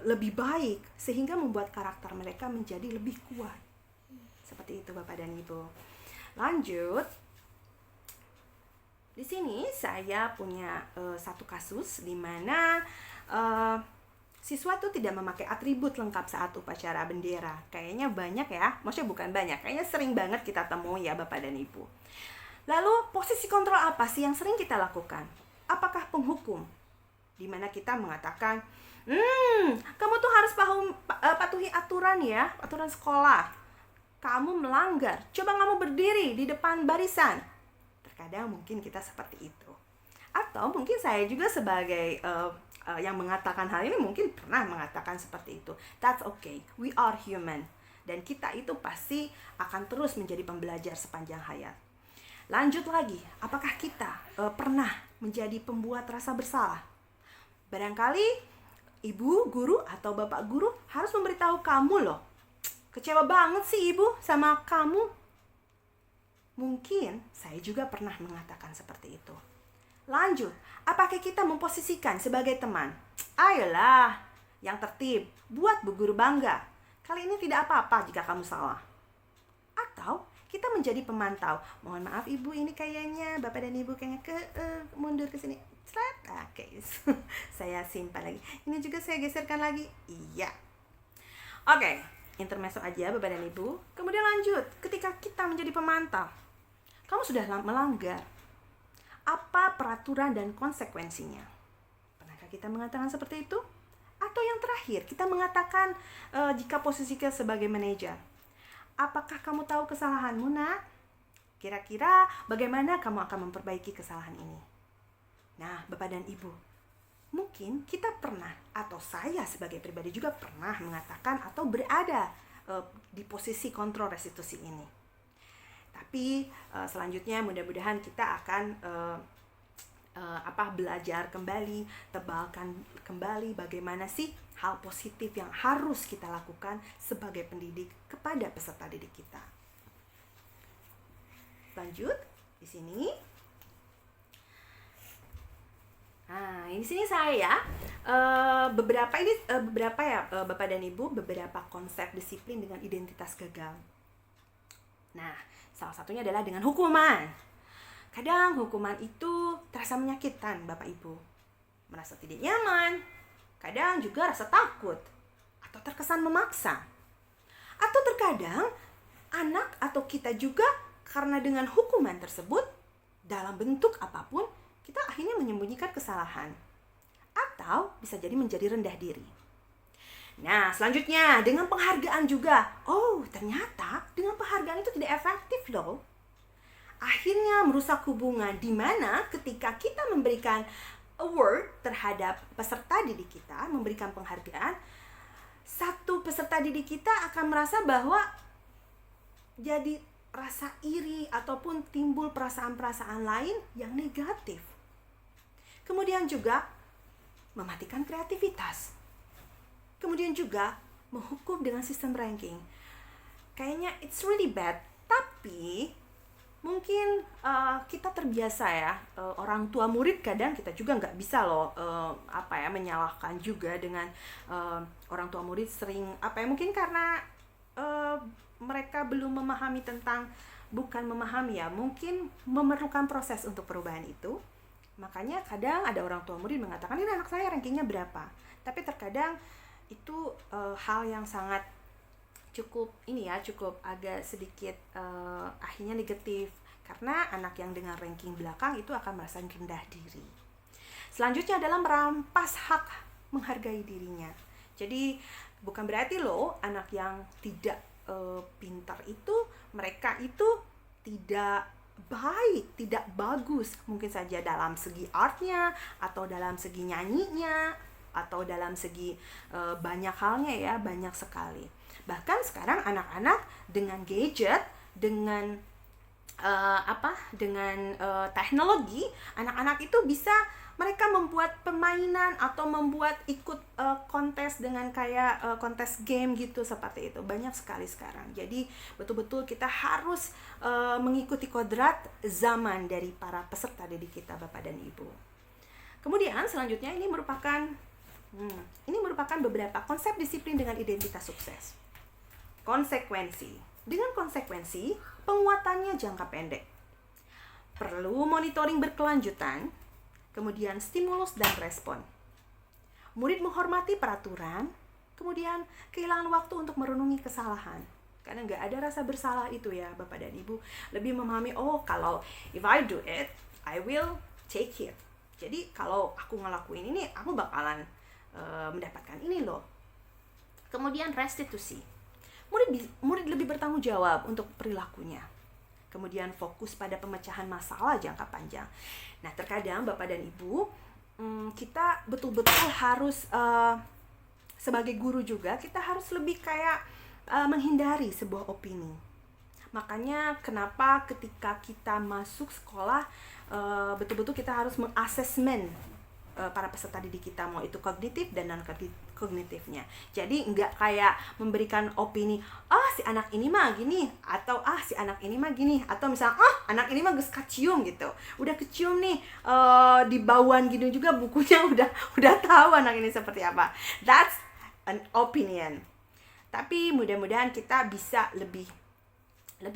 lebih baik, sehingga membuat karakter mereka menjadi lebih kuat. Seperti itu Bapak dan Ibu. Lanjut, di sini saya punya satu kasus di mana siswa tuh tidak memakai atribut lengkap saat upacara bendera. Kayaknya banyak ya, maksudnya bukan banyak, kayaknya sering banget kita temui ya Bapak dan Ibu. Lalu posisi kontrol apa sih yang sering kita lakukan? Apakah penghukum? Dimana kita mengatakan, kamu tuh harus patuhi aturan ya, aturan sekolah. Kamu melanggar, coba kamu berdiri di depan barisan. Terkadang mungkin kita seperti itu. Atau mungkin saya juga sebagai yang mengatakan hal ini mungkin pernah mengatakan seperti itu. That's okay, we are human. Dan kita itu pasti akan terus menjadi pembelajar sepanjang hayat. Lanjut lagi, apakah kita pernah menjadi pembuat rasa bersalah? Barangkali ibu guru atau bapak guru harus memberitahu kamu loh, kecewa banget sih ibu sama kamu. Mungkin saya juga pernah mengatakan seperti itu. Lanjut, apakah kita memposisikan sebagai teman? Ayolah, yang tertib, buat bu guru bangga. Kali ini tidak apa-apa jika kamu salah. Atau kita menjadi pemantau. Mohon maaf ibu, ini kayaknya bapak dan ibu kayaknya mundur ke sini. Oke, saya simpan lagi. Ini juga saya geserkan lagi. Iya. Oke, intermezzo aja bapak dan ibu. Kemudian lanjut, ketika kita menjadi pemantau, kamu sudah melanggar. Apa peraturan dan konsekuensinya? Pernahkah kita mengatakan seperti itu? Atau yang terakhir, kita mengatakan jika posisi kita sebagai manajer, apakah kamu tahu kesalahanmu, nak? Kira-kira bagaimana kamu akan memperbaiki kesalahan ini? Nah, Bapak dan Ibu, mungkin kita pernah, atau saya sebagai pribadi juga pernah mengatakan atau berada di posisi kontrol restitusi ini. Tapi selanjutnya mudah-mudahan kita akan belajar kembali, tebalkan kembali bagaimana sih hal positif yang harus kita lakukan sebagai pendidik kepada peserta didik kita. Lanjut di sini. Nah, di sini saya beberapa Bapak dan Ibu, beberapa konsep disiplin dengan identitas gagal. Nah, salah satunya adalah dengan hukuman. Kadang hukuman itu terasa menyakitkan Bapak Ibu. Merasa tidak nyaman. Kadang juga rasa takut. Atau terkesan memaksa. Atau terkadang anak atau kita juga karena dengan hukuman tersebut, dalam bentuk apapun, kita akhirnya menyembunyikan kesalahan. Atau bisa jadi menjadi rendah diri. Nah, selanjutnya dengan penghargaan juga. Oh, ternyata dengan penghargaan itu tidak efektif loh. Akhirnya merusak hubungan, di mana ketika kita memberikan award terhadap peserta didik kita, memberikan penghargaan, satu peserta didik kita akan merasa bahwa jadi rasa iri ataupun timbul perasaan-perasaan lain yang negatif. Kemudian juga mematikan kreativitas. Kemudian juga menghukum dengan sistem ranking. Kayaknya it's really bad, tapi mungkin kita terbiasa ya, orang tua murid kadang kita juga nggak bisa loh menyalahkan juga dengan orang tua murid sering mungkin karena mereka belum memahami bukan memahami ya, mungkin memerlukan proses untuk perubahan itu. Makanya kadang ada orang tua murid mengatakan, ini anak saya rankingnya berapa, tapi terkadang itu hal yang sangat cukup agak sedikit akhirnya negatif, karena anak yang dengan ranking belakang itu akan merasa rendah diri. Selanjutnya adalah merampas hak menghargai dirinya. Jadi bukan berarti loh anak yang tidak pintar itu, mereka itu tidak baik, tidak bagus, mungkin saja dalam segi artnya, atau dalam segi nyanyinya, atau dalam segi banyak halnya ya, banyak sekali. Bahkan sekarang anak-anak dengan gadget, dengan teknologi, anak-anak itu bisa mereka membuat permainan atau membuat ikut kontes dengan kayak kontes game gitu, seperti itu. Banyak sekali sekarang. Jadi betul-betul kita harus mengikuti kodrat zaman dari para peserta didik kita, Bapak dan Ibu. Kemudian selanjutnya ini merupakan beberapa konsep disiplin dengan identitas sukses. Konsekuensi. Dengan konsekuensi, penguatannya jangka pendek. Perlu monitoring berkelanjutan, kemudian stimulus dan respon. Murid menghormati peraturan, kemudian kehilangan waktu untuk merenungi kesalahan. Karena nggak ada rasa bersalah itu ya, Bapak dan Ibu. Lebih memahami, kalau if I do it, I will take it. Jadi kalau aku ngelakuin ini, aku bakalan mendapatkan ini loh. Kemudian restitusi. Murid lebih bertanggung jawab untuk perilakunya. Kemudian fokus pada pemecahan masalah jangka panjang. Nah, terkadang Bapak dan Ibu, kita betul-betul harus sebagai guru juga, kita harus lebih kayak menghindari sebuah opini. Makanya kenapa ketika kita masuk sekolah, betul-betul kita harus mengasesmen para peserta didik kita, mau itu kognitif dan non-kognitifnya. Jadi nggak kayak memberikan opini, si anak ini mah gini, atau si anak ini mah gini, atau misalnya anak ini mah geus kecium gitu, udah kecium nih di bawaan gini juga bukunya udah tahu anak ini seperti apa. That's an opinion. Tapi mudah-mudahan kita bisa lebih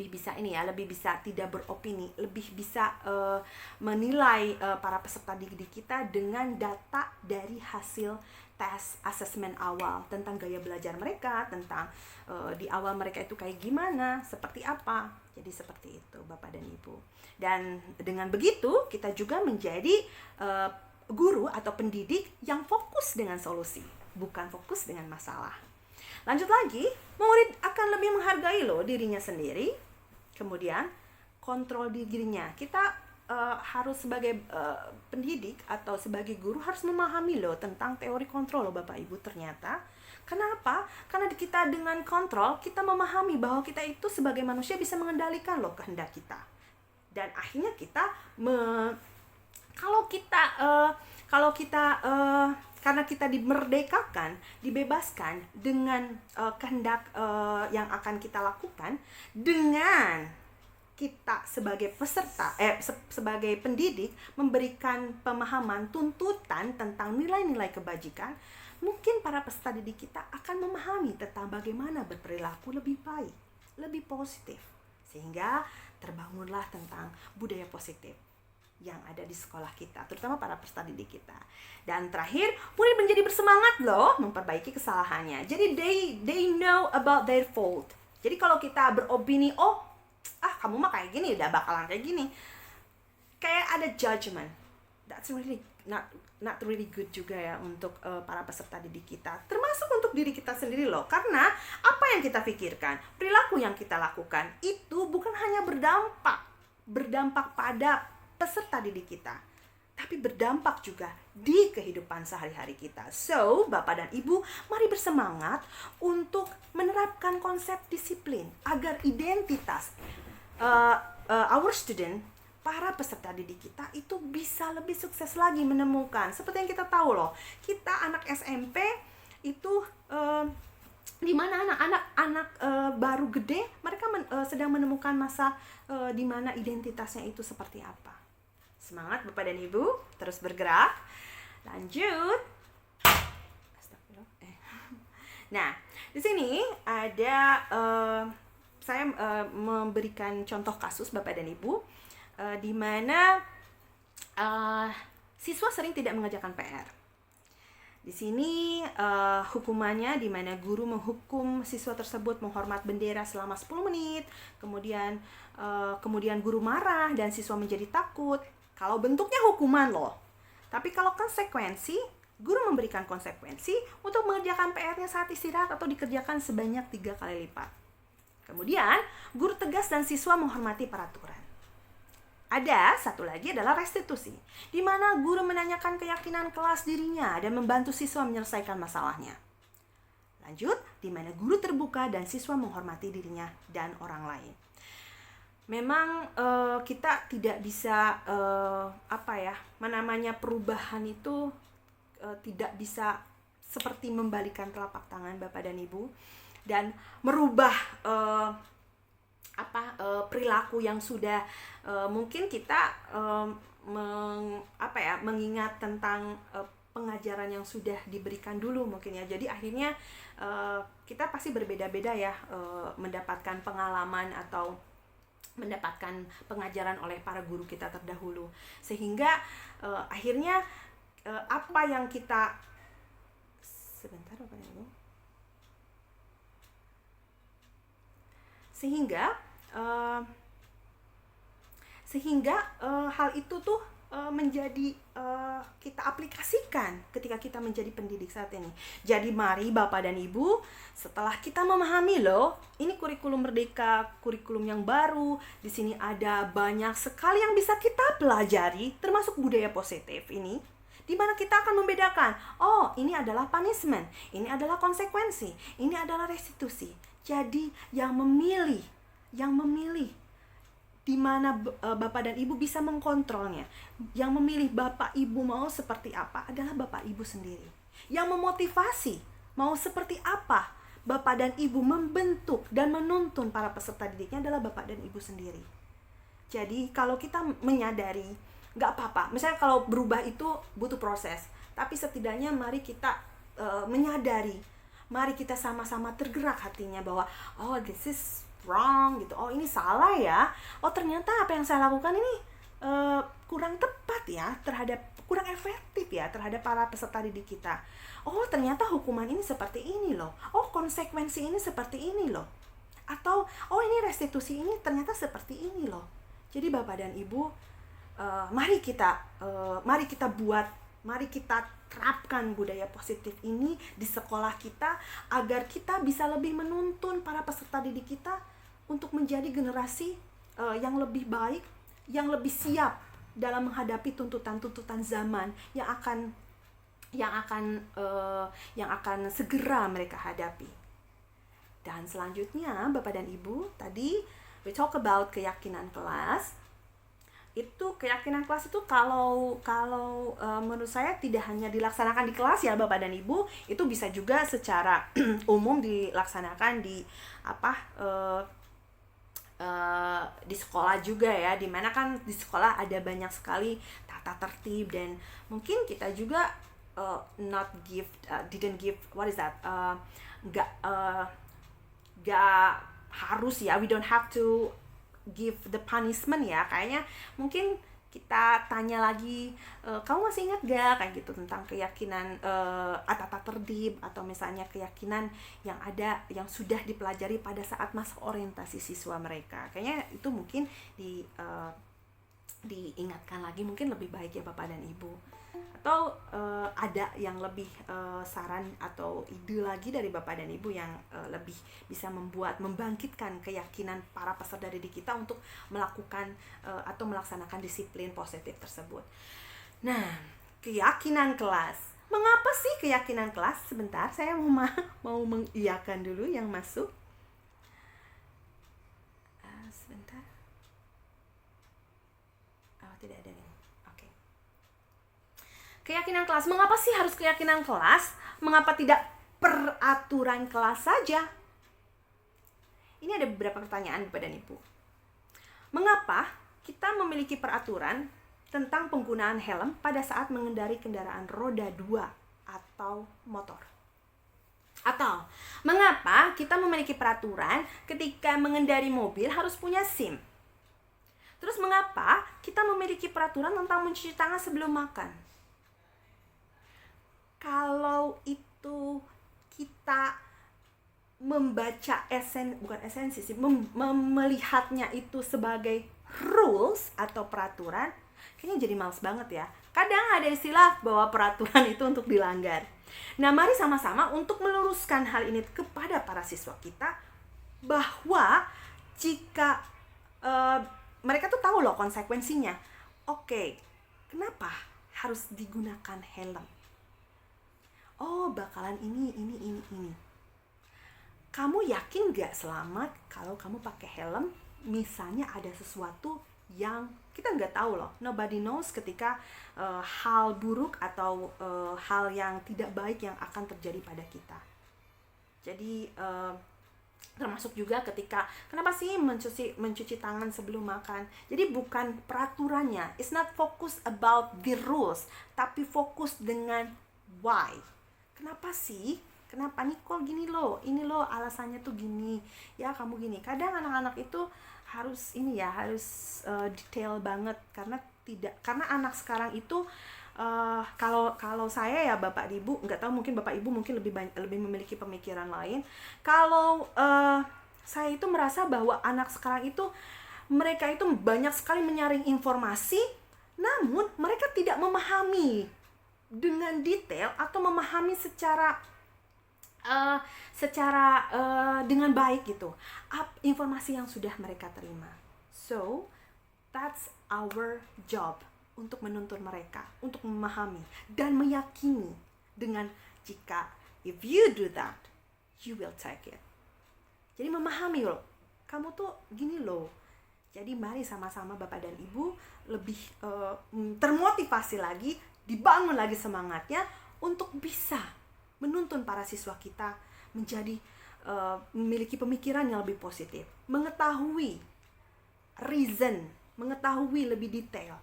bisa tidak beropini, lebih bisa menilai para peserta didik kita dengan data dari hasil tes asesmen awal tentang gaya belajar mereka, tentang di awal mereka itu kayak gimana, seperti apa. Jadi seperti itu Bapak dan Ibu. Dan dengan begitu kita juga menjadi guru atau pendidik yang fokus dengan solusi, bukan fokus dengan masalah. Lanjut lagi, murid akan lebih menghargai loh dirinya sendiri. Kemudian kontrol dirinya. Kita harus sebagai pendidik atau sebagai guru harus memahami loh tentang teori kontrol loh Bapak Ibu ternyata. Kenapa? Karena kita dengan kontrol, kita memahami bahwa kita itu sebagai manusia bisa mengendalikan loh kehendak kita. Dan akhirnya kita karena kita dimerdekakan, dibebaskan dengan kehendak yang akan kita lakukan, dengan kita sebagai peserta, sebagai pendidik memberikan pemahaman, tuntutan tentang nilai-nilai kebajikan, mungkin para peserta didik kita akan memahami tentang bagaimana berperilaku lebih baik, lebih positif, sehingga terbangunlah tentang budaya positif yang ada di sekolah kita, terutama para peserta didik kita. Dan terakhir, murid menjadi bersemangat loh memperbaiki kesalahannya. Jadi they know about their fault. Jadi kalau kita beropini, kamu mah kayak gini, udah bakalan kayak gini, kayak ada judgment. That's really not really good juga ya untuk para peserta didik kita, termasuk untuk diri kita sendiri loh. Karena apa yang kita pikirkan, perilaku yang kita lakukan itu bukan hanya berdampak pada peserta didik kita, tapi berdampak juga di kehidupan sehari-hari kita. So, Bapak dan Ibu, mari bersemangat untuk menerapkan konsep disiplin agar identitas our student, para peserta didik kita itu bisa lebih sukses lagi menemukan. Seperti yang kita tahu loh, kita anak SMP itu di mana anak-anak baru gede, mereka sedang menemukan masa di mana identitasnya itu seperti apa. Semangat Bapak dan Ibu, terus bergerak. Lanjut. Nah, di sini ada saya memberikan contoh kasus Bapak dan Ibu di mana siswa sering tidak mengerjakan PR. Di sini hukumannya di mana guru menghukum siswa tersebut menghormat bendera selama 10 menit, kemudian guru marah dan siswa menjadi takut. Kalau bentuknya hukuman loh. Tapi kalau konsekuensi, guru memberikan konsekuensi untuk mengerjakan PR-nya saat istirahat atau dikerjakan sebanyak 3 kali lipat. Kemudian, guru tegas dan siswa menghormati peraturan. Ada satu lagi adalah restitusi, di mana guru menanyakan keyakinan kelas dirinya dan membantu siswa menyelesaikan masalahnya. Lanjut, di mana guru terbuka dan siswa menghormati dirinya dan orang lain. Memang kita tidak bisa perubahan itu tidak bisa seperti membalikan telapak tangan Bapak dan Ibu dan merubah perilaku yang sudah mungkin kita mengingat tentang pengajaran yang sudah diberikan dulu mungkin ya. Jadi akhirnya kita pasti berbeda-beda ya mendapatkan pengalaman atau mendapatkan pengajaran oleh para guru kita terdahulu, sehingga akhirnya apa yang kita sehingga hal itu tuh menjadi kita aplikasikan ketika kita menjadi pendidik saat ini. Jadi mari Bapak dan Ibu, setelah kita memahami loh, ini kurikulum merdeka, kurikulum yang baru, di sini ada banyak sekali yang bisa kita pelajari, termasuk budaya positif ini, di mana kita akan membedakan, oh ini adalah punishment, ini adalah konsekuensi, ini adalah restitusi. Jadi yang memilih di mana Bapak dan Ibu bisa mengkontrolnya. Yang memilih Bapak Ibu mau seperti apa adalah Bapak Ibu sendiri. Yang memotivasi mau seperti apa Bapak dan Ibu membentuk dan menuntun para peserta didiknya adalah Bapak dan Ibu sendiri. Jadi kalau kita menyadari, nggak apa-apa. Misalnya kalau berubah itu butuh proses, tapi setidaknya mari kita menyadari, mari kita sama-sama tergerak hatinya bahwa oh this is wrong gitu, oh ini salah ya, oh ternyata apa yang saya lakukan ini kurang tepat ya, kurang efektif ya terhadap para peserta didik kita. Oh ternyata hukuman ini seperti ini loh, oh konsekuensi ini seperti ini loh, atau oh ini restitusi ini ternyata seperti ini loh. Jadi Bapak dan Ibu, mari kita terapkan budaya positif ini di sekolah kita agar kita bisa lebih menuntun para peserta didik kita untuk menjadi generasi yang lebih baik, yang lebih siap dalam menghadapi tuntutan-tuntutan zaman yang akan segera mereka hadapi. Dan selanjutnya Bapak dan Ibu, tadi we talk about keyakinan kelas. Itu keyakinan kelas itu kalau menurut saya tidak hanya dilaksanakan di kelas ya Bapak dan Ibu, itu bisa juga secara umum dilaksanakan di di sekolah juga ya, dimana kan di sekolah ada banyak sekali tata tertib dan mungkin kita juga nggak harus ya, we don't have to give the punishment ya. Kayaknya mungkin kita tanya lagi, kamu masih ingat gak kayak gitu tentang keyakinan tata tertib atau misalnya keyakinan yang ada yang sudah dipelajari pada saat masa orientasi siswa mereka. Kayaknya itu mungkin diingatkan lagi, mungkin lebih baik ya Bapak dan Ibu. Atau ada yang lebih saran atau ide lagi dari Bapak dan Ibu yang lebih bisa membangkitkan keyakinan para peserta didik kita untuk melakukan atau melaksanakan disiplin positif tersebut. Nah, keyakinan kelas. Mengapa sih keyakinan kelas? Sebentar, saya mau mengiyakan dulu yang masuk. Sebentar. Oh, tidak ada nih. Oke. Keyakinan kelas. Mengapa sih harus keyakinan kelas? Mengapa tidak peraturan kelas saja? Ini ada beberapa pertanyaan Bapak dan Ibu. Mengapa kita memiliki peraturan tentang penggunaan helm pada saat mengendari kendaraan roda 2 atau motor? Atau mengapa kita memiliki peraturan ketika mengendari mobil harus punya SIM? Terus mengapa kita memiliki peraturan tentang mencuci tangan sebelum makan? Kalau itu kita membaca melihatnya itu sebagai rules atau peraturan, kayaknya jadi males banget ya. Kadang ada istilah bahwa peraturan itu untuk dilanggar. Nah, mari sama-sama untuk meluruskan hal ini kepada para siswa kita, bahwa jika mereka tuh tahu loh konsekuensinya. Oke, kenapa harus digunakan helm? Oh, bakalan ini. Kamu yakin gak selamat kalau kamu pakai helm? Misalnya ada sesuatu yang kita nggak tahu loh. Nobody knows ketika hal buruk atau hal yang tidak baik yang akan terjadi pada kita. Jadi termasuk juga ketika kenapa sih mencuci tangan sebelum makan. Jadi bukan peraturannya, it's not focus about the rules, tapi fokus dengan why. Kenapa sih? Kenapa Nicole gini loh, ini loh alasannya tuh gini, ya kamu gini. Kadang anak-anak itu harus detail banget, karena anak sekarang itu kalau saya ya Bapak Ibu, nggak tahu, mungkin Bapak Ibu mungkin lebih memiliki pemikiran lain. Kalau saya itu merasa bahwa anak sekarang itu mereka itu banyak sekali menyaring informasi, namun mereka tidak memahami dengan detail atau memahami secara dengan baik gitu informasi yang sudah mereka terima. So that's our job, untuk menuntun mereka, untuk memahami dan meyakini dengan jika if you do that, you will take it. Jadi memahami loh, kamu tuh gini loh. Jadi mari sama-sama Bapak dan Ibu lebih termotivasi lagi, dibangun lagi semangatnya untuk bisa menuntun para siswa kita menjadi memiliki pemikiran yang lebih positif, mengetahui reason, mengetahui lebih detail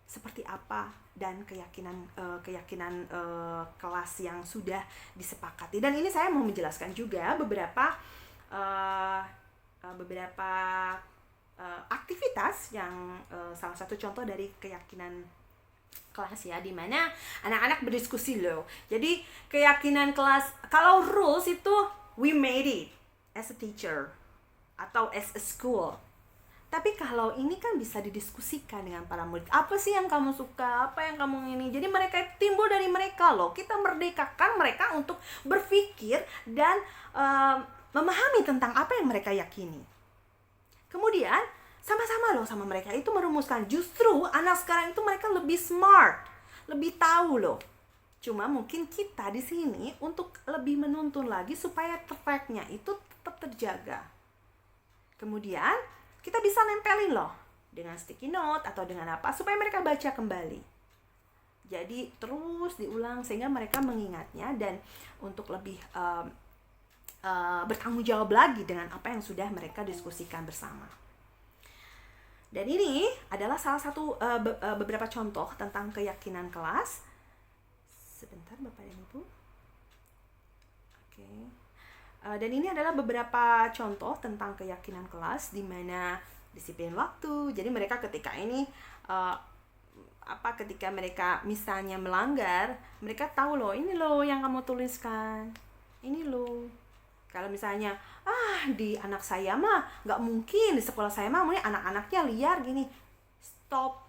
seperti apa dan keyakinan kelas yang sudah disepakati. Dan ini saya mau menjelaskan juga beberapa aktivitas yang salah satu contoh dari keyakinan kelas ya, di mana anak-anak berdiskusi loh. Jadi keyakinan kelas, kalau rules itu we made it as a teacher atau as a school. Tapi kalau ini kan bisa didiskusikan dengan para murid. Apa sih yang kamu suka? Apa yang kamu ini? Jadi mereka timbul dari mereka loh. Kita merdekakan mereka untuk berpikir dan memahami tentang apa yang mereka yakini. Kemudian sama-sama loh sama mereka itu merumuskan. Justru anak sekarang itu mereka lebih smart, lebih tahu loh. Cuma mungkin kita di sini untuk lebih menuntun lagi supaya tracknya itu tetap terjaga. Kemudian kita bisa nempelin loh dengan sticky note atau dengan apa supaya mereka baca kembali. Jadi terus diulang sehingga mereka mengingatnya dan untuk lebih bertanggung jawab lagi dengan apa yang sudah mereka diskusikan bersama. Dan ini adalah salah satu beberapa contoh tentang keyakinan kelas. Sebentar Bapak dan Ibu. Oke. Dan ini adalah beberapa contoh tentang keyakinan kelas di mana disiplin waktu. Jadi mereka ketika ini ketika mereka misalnya melanggar, mereka tahu loh, ini loh yang kamu tuliskan. Ini loh. Kalau misalnya di anak saya mah nggak mungkin, di sekolah saya mah mungkin anak-anaknya liar gini. Stop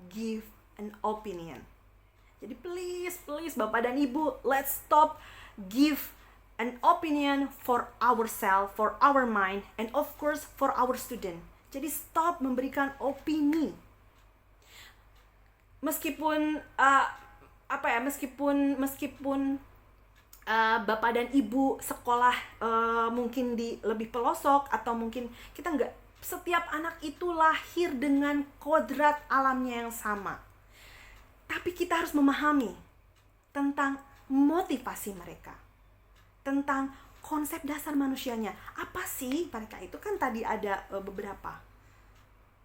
give an opinion. Jadi please Bapak dan Ibu, let's stop give an opinion for ourselves, for our mind, and of course for our student. Jadi stop memberikan opini. Meskipun Bapak dan Ibu sekolah mungkin di lebih pelosok atau mungkin kita nggak Setiap anak itu lahir dengan kodrat alamnya yang sama. Tapi kita harus memahami tentang motivasi mereka, tentang konsep dasar manusianya. Apa sih mereka itu? Kan tadi ada beberapa.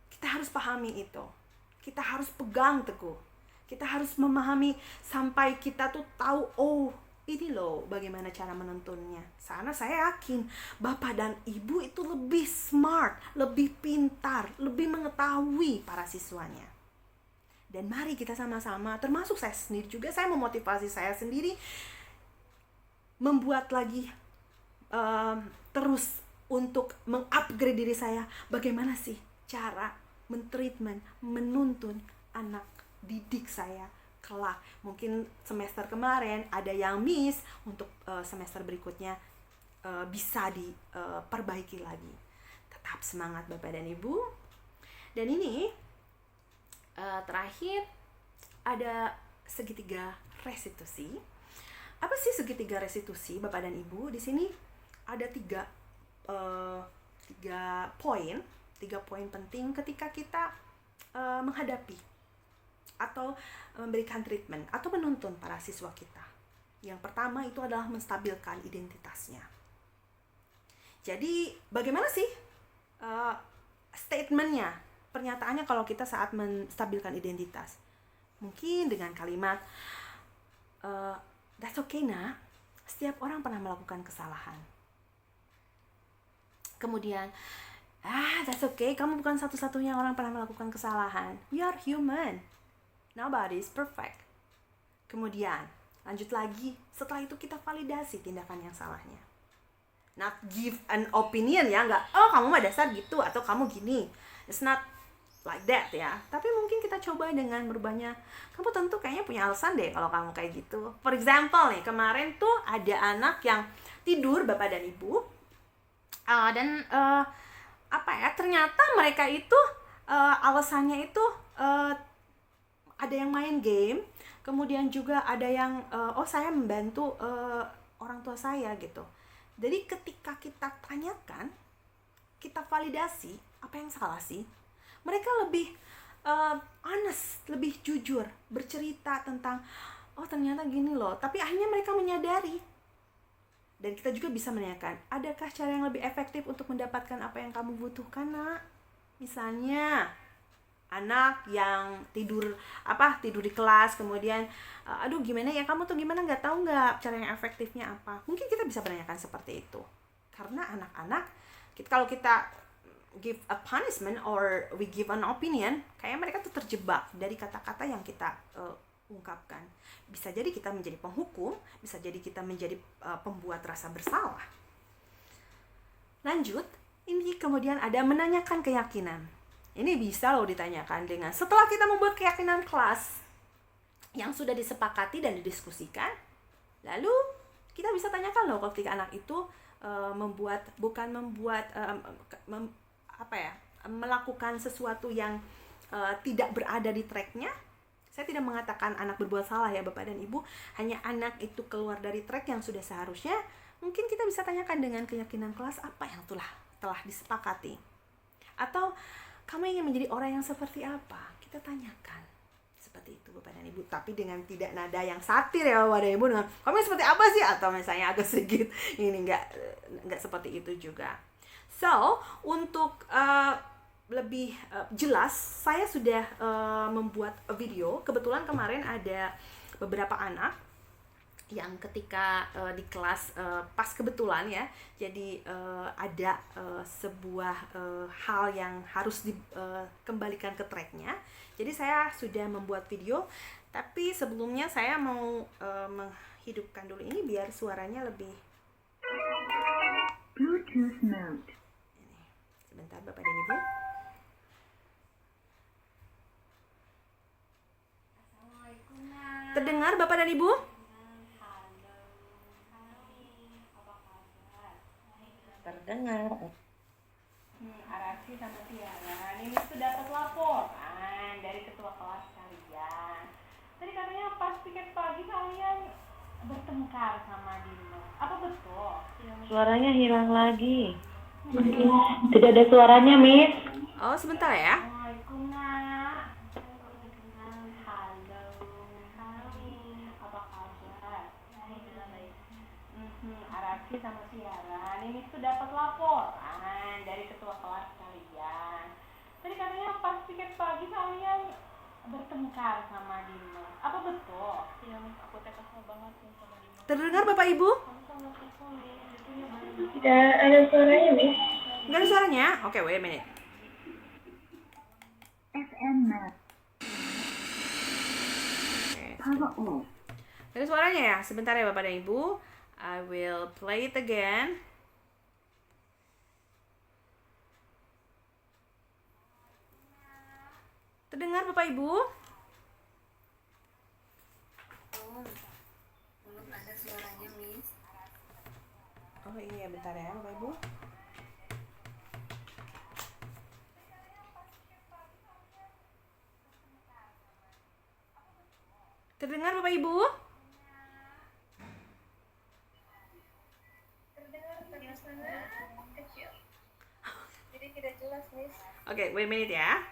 Kita harus pahami itu. Kita harus pegang teguh. Kita harus memahami sampai kita tuh tahu, oh ini loh bagaimana cara menuntunnya. Karena saya yakin bapak dan ibu itu lebih smart, lebih pintar, lebih mengetahui para siswanya. Dan mari kita sama-sama, termasuk saya sendiri juga, saya memotivasi saya sendiri membuat lagi terus untuk mengupgrade diri saya. Bagaimana sih cara mentreatment, menuntun anak didik saya kelak. Mungkin semester kemarin ada yang miss, untuk semester berikutnya bisa diperbaiki lagi. Tetap semangat Bapak dan Ibu. Dan ini terakhir ada segitiga restitusi. Apa sih segitiga restitusi Bapak dan Ibu? Di sini ada tiga poin penting ketika kita menghadapi atau memberikan treatment atau menuntun para siswa kita. Yang pertama itu adalah menstabilkan identitasnya. Jadi bagaimana sih statementnya, pernyataannya kalau kita saat menstabilkan identitas? Mungkin dengan kalimat that's okay nak, setiap orang pernah melakukan kesalahan. Kemudian that's okay, kamu bukan satu-satunya orang pernah melakukan kesalahan. We are human. Nobody is perfect. Kemudian lanjut lagi, setelah itu kita validasi tindakan yang salahnya. Not give an opinion ya, nggak, oh kamu mah dasar gitu atau kamu gini. It's not like that ya. Tapi mungkin kita coba dengan berubahnya. Kamu tentu kayaknya punya alasan deh kalau kamu kayak gitu. For example nih, kemarin tuh ada anak yang tidur Bapak dan Ibu. Ternyata mereka itu alasannya itu ada yang main game, kemudian juga ada yang saya membantu orang tua saya gitu. Jadi ketika kita tanyakan, kita validasi apa yang salah sih, mereka lebih honest, lebih jujur bercerita tentang oh ternyata gini loh. Tapi akhirnya mereka menyadari. Dan kita juga bisa menanyakan, adakah cara yang lebih efektif untuk mendapatkan apa yang kamu butuhkan nak? Misalnya anak yang tidur di kelas, kemudian aduh gimana ya, kamu tuh gimana, nggak tahu nggak cara yang efektifnya apa. Mungkin kita bisa menanyakan seperti itu, karena anak-anak kalau kita give a punishment or we give an opinion, kayak mereka tuh terjebak dari kata-kata yang kita ungkapkan. Bisa jadi kita menjadi penghukum, bisa jadi kita menjadi pembuat rasa bersalah. Lanjut, ini kemudian ada menanyakan keyakinan. Ini bisa loh ditanyakan dengan setelah kita membuat keyakinan kelas yang sudah disepakati dan didiskusikan, lalu kita bisa tanyakan loh ketika anak itu melakukan sesuatu yang tidak berada di tracknya. Saya tidak mengatakan anak berbuat salah ya Bapak dan Ibu, hanya anak itu keluar dari track yang sudah seharusnya. Mungkin kita bisa tanyakan dengan keyakinan kelas apa yang telah disepakati. Atau kamu ingin menjadi orang yang seperti apa? Kita tanyakan seperti itu Bapak dan Ibu, tapi dengan tidak nada yang satir ya Bapak dan Ibu, dengan kamu seperti apa sih, atau misalnya agak sedikit ini nggak seperti itu juga. So untuk lebih jelas, saya sudah membuat video. Kebetulan kemarin ada beberapa anak yang ketika di kelas pas kebetulan ya, jadi ada sebuah hal yang harus dikembalikan ke tracknya. Jadi saya sudah membuat video, tapi sebelumnya saya mau menghidupkan dulu ini biar suaranya lebih. Bluetooth mode. Ini sebentar Bapak dan Ibu. Terdengar Bapak dan Ibu? Terdengar. Arafi sama Tiara ini tuh dapat laporan dari ketua kelas kalian. Tadi katanya pas piket pagi kalian bertengkar sama Dino. Apa betul? Suaranya hilang lagi. Tidak ada suaranya, Miss. Oh, sebentar ya. Assalamualaikum, Nak. Halo. Hai. Apa kabar? Alhamdulillah baik. Arafi sama Tiara. Ini tuh dapat laporan dari ketua kelas kalian. Tadi katanya pas piket pagi kalian bertengkar sama Dimas. Apa betul? Iya, aku kesel banget sama Dimas. Terdengar Bapak Ibu? Tidak ada suaranya, Miss. Nggak ada suaranya? Oke, wait a minute. Oke, ada suaranya ya? Sebentar ya Bapak dan Ibu. I will play it again. Terdengar Bapak Ibu? Belum ada suaranya, Miss. Oh iya, bentar ya Bapak Ibu. Terdengar Bapak Ibu? Terdengar tapi sangat kecil. Jadi tidak jelas, Miss. Oke, wait a minute ya.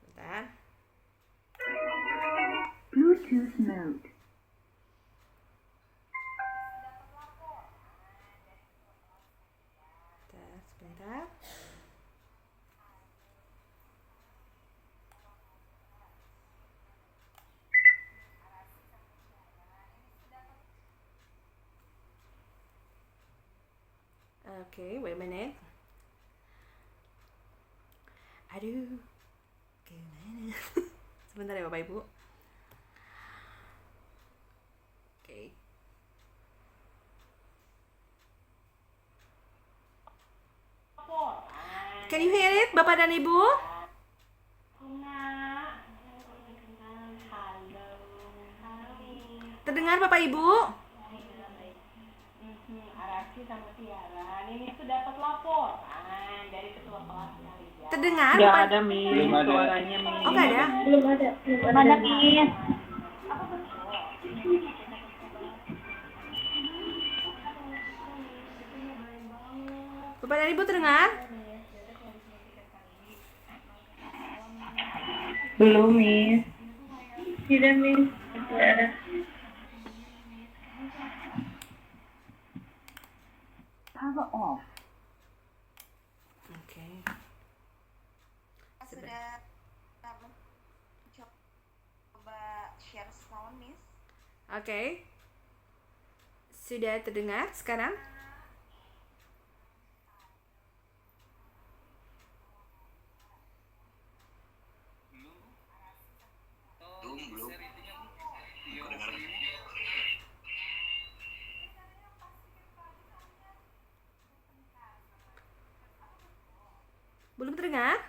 Bentar. Bluetooth mode. Sebentar. Oke, wait a minute. Aduh, gimana? Sebentar ya Bapak Ibu. Oke. Can you hear it, Bapak dan Ibu? Terdengar Bapak Ibu? Arafi sama Tiara. Ini tuh dapat laporan dari ketua kelas kalian. Terdengar? Nggak Bapak? ada, Miss. Suaranya, Miss. Oh, nggak ada? Belum ada. Mana, Miss? Apa betul? Bapak dan Ibu terdengar? Belum, Miss. Tidak, Miss. Tidak ada. Power off. Oke. Sudah coba share sound, Miss. Oke. Sudah terdengar sekarang? Belum. Belum terdengar?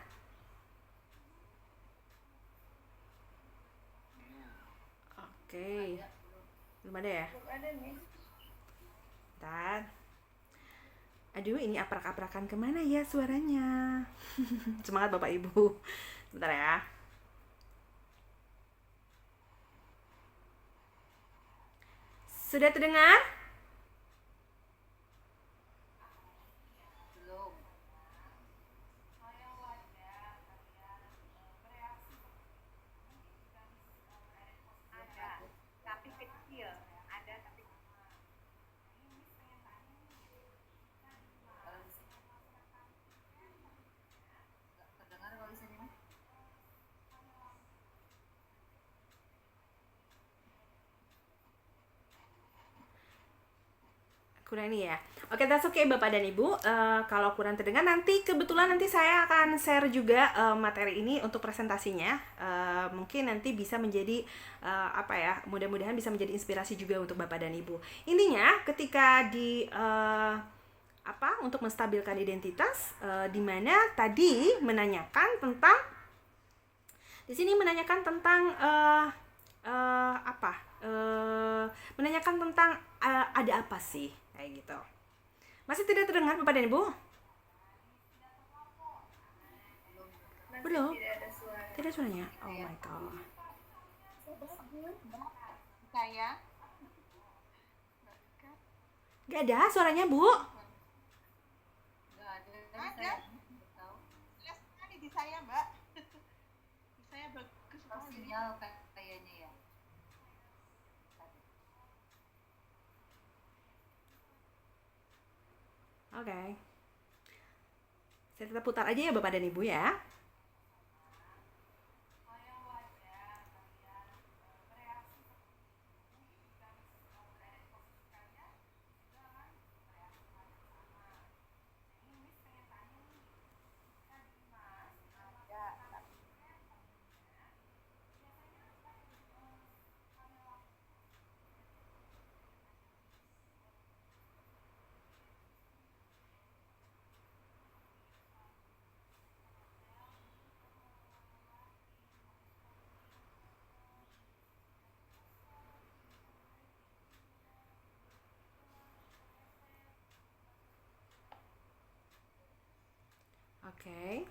Oke. Belum ada ya? Belum ada, Miss. Bentar. Aduh, ini aprak-aprakan kemana ya suaranya? Semangat Bapak Ibu. Bentar ya. Sudah terdengar? Belum. Ada, tapi kecil. Ada, tapi terdengar kalau di sini, Mas? Kurang ini ya. Oke, that's okay Bapak dan Ibu. Kalau kurang terdengar nanti kebetulan nanti saya akan share juga materi ini untuk presentasinya. Mungkin nanti bisa menjadi apa ya? Mudah-mudahan bisa menjadi inspirasi juga untuk Bapak dan Ibu. Intinya ketika di apa untuk menstabilkan identitas, di mana tadi menanyakan tentang di sini menanyakan tentang apa? Menanyakan tentang ada apa sih kayak gitu. Masih tidak terdengar Bapak dan Ibu? Masih Belum. tidak ada suara. Tidak suaranya. Oh my god. Saya Gak ada suaranya Bu. sinyal kayaknya ya. Oke. Saya tetap putar aja ya Bapak dan Ibu ya. Oke.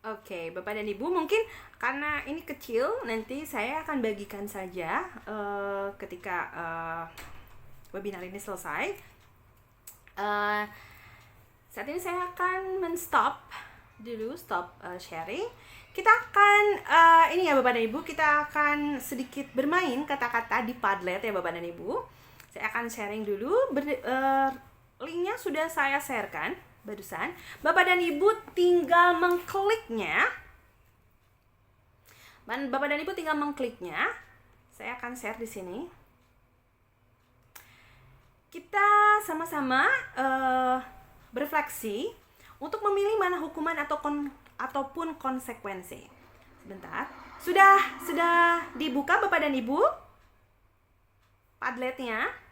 Oke, Bapak dan Ibu, mungkin karena ini kecil, nanti saya akan bagikan saja ketika webinar ini selesai. Saat ini saya akan stop sharing. Kita akan ini ya Bapak dan Ibu, kita akan sedikit bermain kata-kata di Padlet ya Bapak dan Ibu. Saya akan sharing dulu. Linknya sudah saya sharekan barusan. Bapak dan Ibu tinggal mengkliknya. Bapak dan Ibu tinggal mengkliknya. Saya akan share di sini. Kita sama-sama berefleksi untuk memilih mana hukuman ataupun konsekuensi. Sebentar. Sudah dibuka Bapak dan Ibu Padletnya?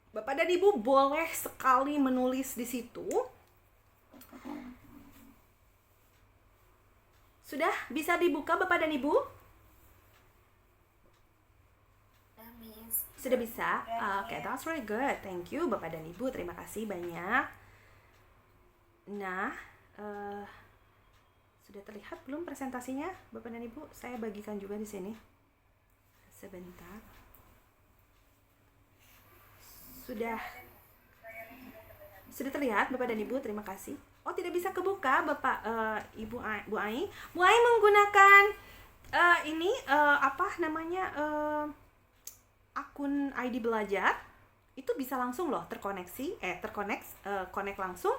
Bapak dan Ibu boleh sekali menulis di situ. Sudah bisa dibuka Bapak dan Ibu? Sudah bisa? Oke, that's really good. Thank you Bapak dan Ibu. Terima kasih banyak. Nah, sudah terlihat belum presentasinya Bapak dan Ibu? Saya bagikan juga di sini. Sebentar. Sudah terlihat Bapak dan Ibu, terima kasih. Oh, tidak bisa kebuka Bapak Ibu Bu Ai. Bu Ai menggunakan akun ID belajar. Itu bisa langsung loh connect langsung,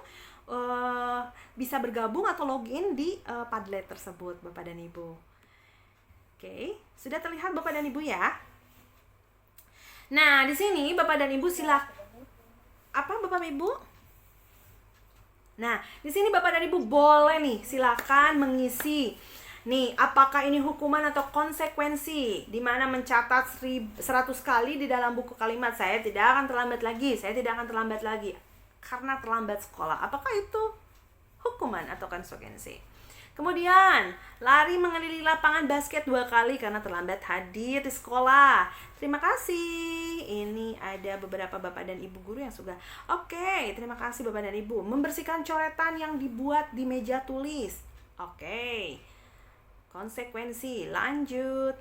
bisa bergabung atau login di Padlet tersebut Bapak dan Ibu. Oke, sudah terlihat Bapak dan Ibu ya? Nah, di sini Bapak dan Ibu Bapak Ibu? Nah, di sini Bapak dan Ibu boleh nih silakan mengisi. Nih, apakah ini hukuman atau konsekuensi? Di mana mencatat 100 kali di dalam buku kalimat, saya tidak akan terlambat lagi karena terlambat sekolah. Apakah itu hukuman atau konsekuensi? Kemudian, lari mengelilingi lapangan basket 2 kali karena terlambat hadir di sekolah. Terima kasih. Ini ada beberapa Bapak dan Ibu guru yang sudah. Oke, terima kasih Bapak dan Ibu. Membersihkan coretan yang dibuat di meja tulis. Oke. Konsekuensi. Lanjut.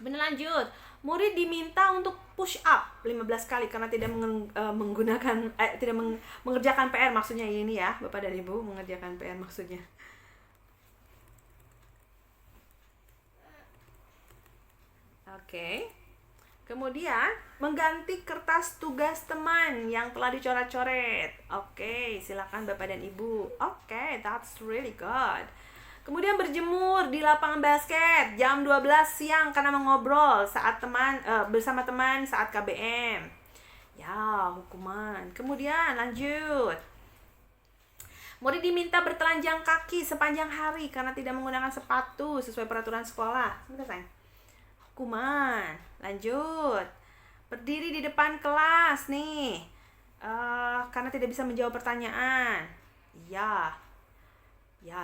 Lanjut. Murid diminta untuk push up 15 kali karena tidak mengerjakan PR, maksudnya ini ya Bapak dan Ibu, mengerjakan PR maksudnya. Oke. Kemudian mengganti kertas tugas teman yang telah dicoret-coret. Oke, silakan Bapak dan Ibu. Oke, that's really good. Kemudian berjemur di lapangan basket jam 12 siang karena mengobrol saat bersama teman saat KBM. Ya, hukuman. Kemudian lanjut. Murid diminta bertelanjang kaki sepanjang hari karena tidak menggunakan sepatu sesuai peraturan sekolah. Sebentar, sayang. Hukuman. Lanjut. Berdiri di depan kelas nih. Karena tidak bisa menjawab pertanyaan. Ya,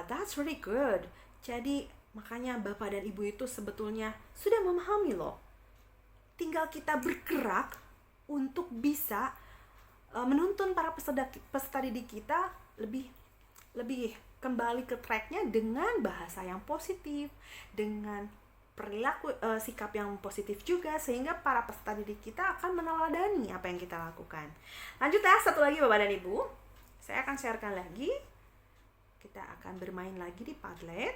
that's really good. Jadi makanya Bapak dan Ibu itu sebetulnya sudah memahami loh. Tinggal kita bergerak untuk bisa menuntun para peserta didik kita lebih kembali ke tracknya dengan bahasa yang positif, dengan perilaku sikap yang positif juga, sehingga para peserta didik kita akan meneladani apa yang kita lakukan. Lanjut ya, satu lagi Bapak dan Ibu. Saya akan sharekan lagi. Kita akan bermain lagi di Padlet.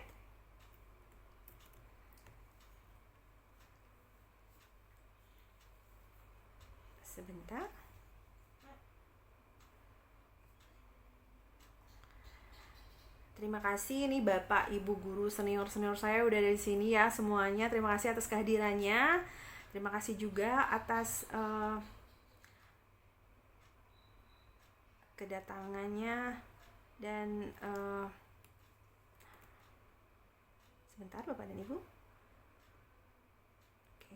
Sebentar. Terima kasih nih Bapak, Ibu guru senior-senior saya udah dari sini ya semuanya. Terima kasih atas kehadirannya. Terima kasih juga atas kedatangannya. Dan sebentar Bapak dan Ibu. Oke.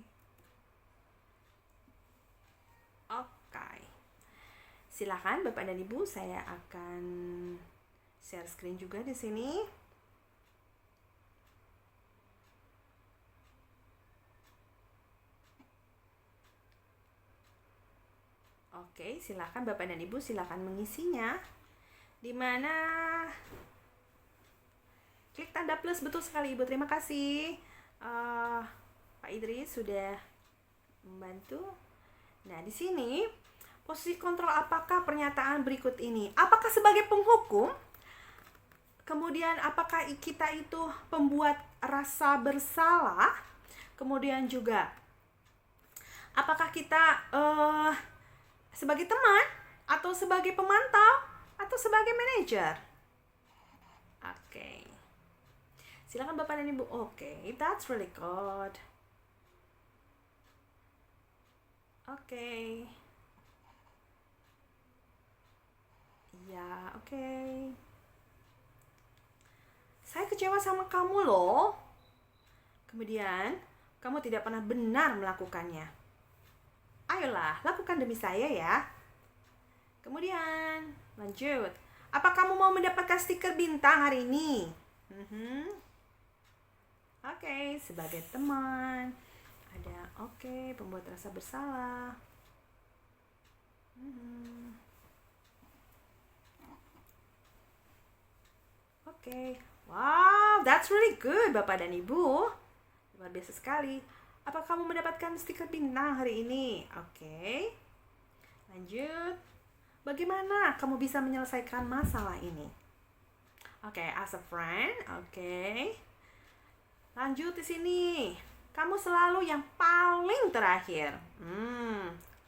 Silakan Bapak dan Ibu, saya akan share screen juga di sini. Oke, silakan Bapak dan Ibu, silakan mengisinya. Di mana klik tanda plus, betul sekali Ibu, terima kasih Pak Idris sudah membantu. Nah, di sini posisi kontrol apakah pernyataan berikut ini? Apakah sebagai penghukum? Kemudian apakah kita itu pembuat rasa bersalah? Kemudian juga apakah kita sebagai teman atau sebagai pemantau atau sebagai manajer? Oke. Silakan Bapak dan Ibu. Oke, that's really good. Oke. Ya, oke. Saya kecewa sama kamu loh. Kemudian, kamu tidak pernah benar melakukannya. Ayolah, lakukan demi saya ya. Kemudian, lanjut. Apa kamu mau mendapatkan stiker bintang hari ini? Oke, sebagai teman. Ada pembuat rasa bersalah. Oke. Wow, that's really good Bapak dan Ibu. Luar biasa sekali. Apa kamu mendapatkan stiker bintang hari ini? Oke. Lanjut. Bagaimana kamu bisa menyelesaikan masalah ini? Oke, as a friend. Oke. Lanjut di sini. Kamu selalu yang paling terakhir.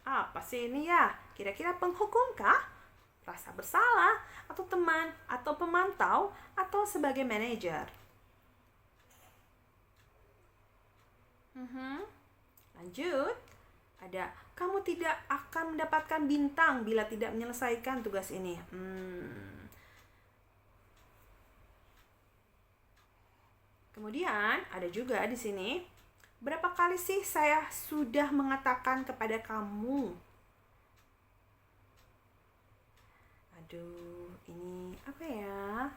Apa sih ini ya? Kira-kira penghukum kah? Rasa bersalah, atau teman, atau pemantau, atau sebagai manajer? Lanjut. Ada, kamu tidak akan mendapatkan bintang bila tidak menyelesaikan tugas ini. Kemudian ada juga di sini, berapa kali sih saya sudah mengatakan kepada kamu? Aduh, ini apa ya?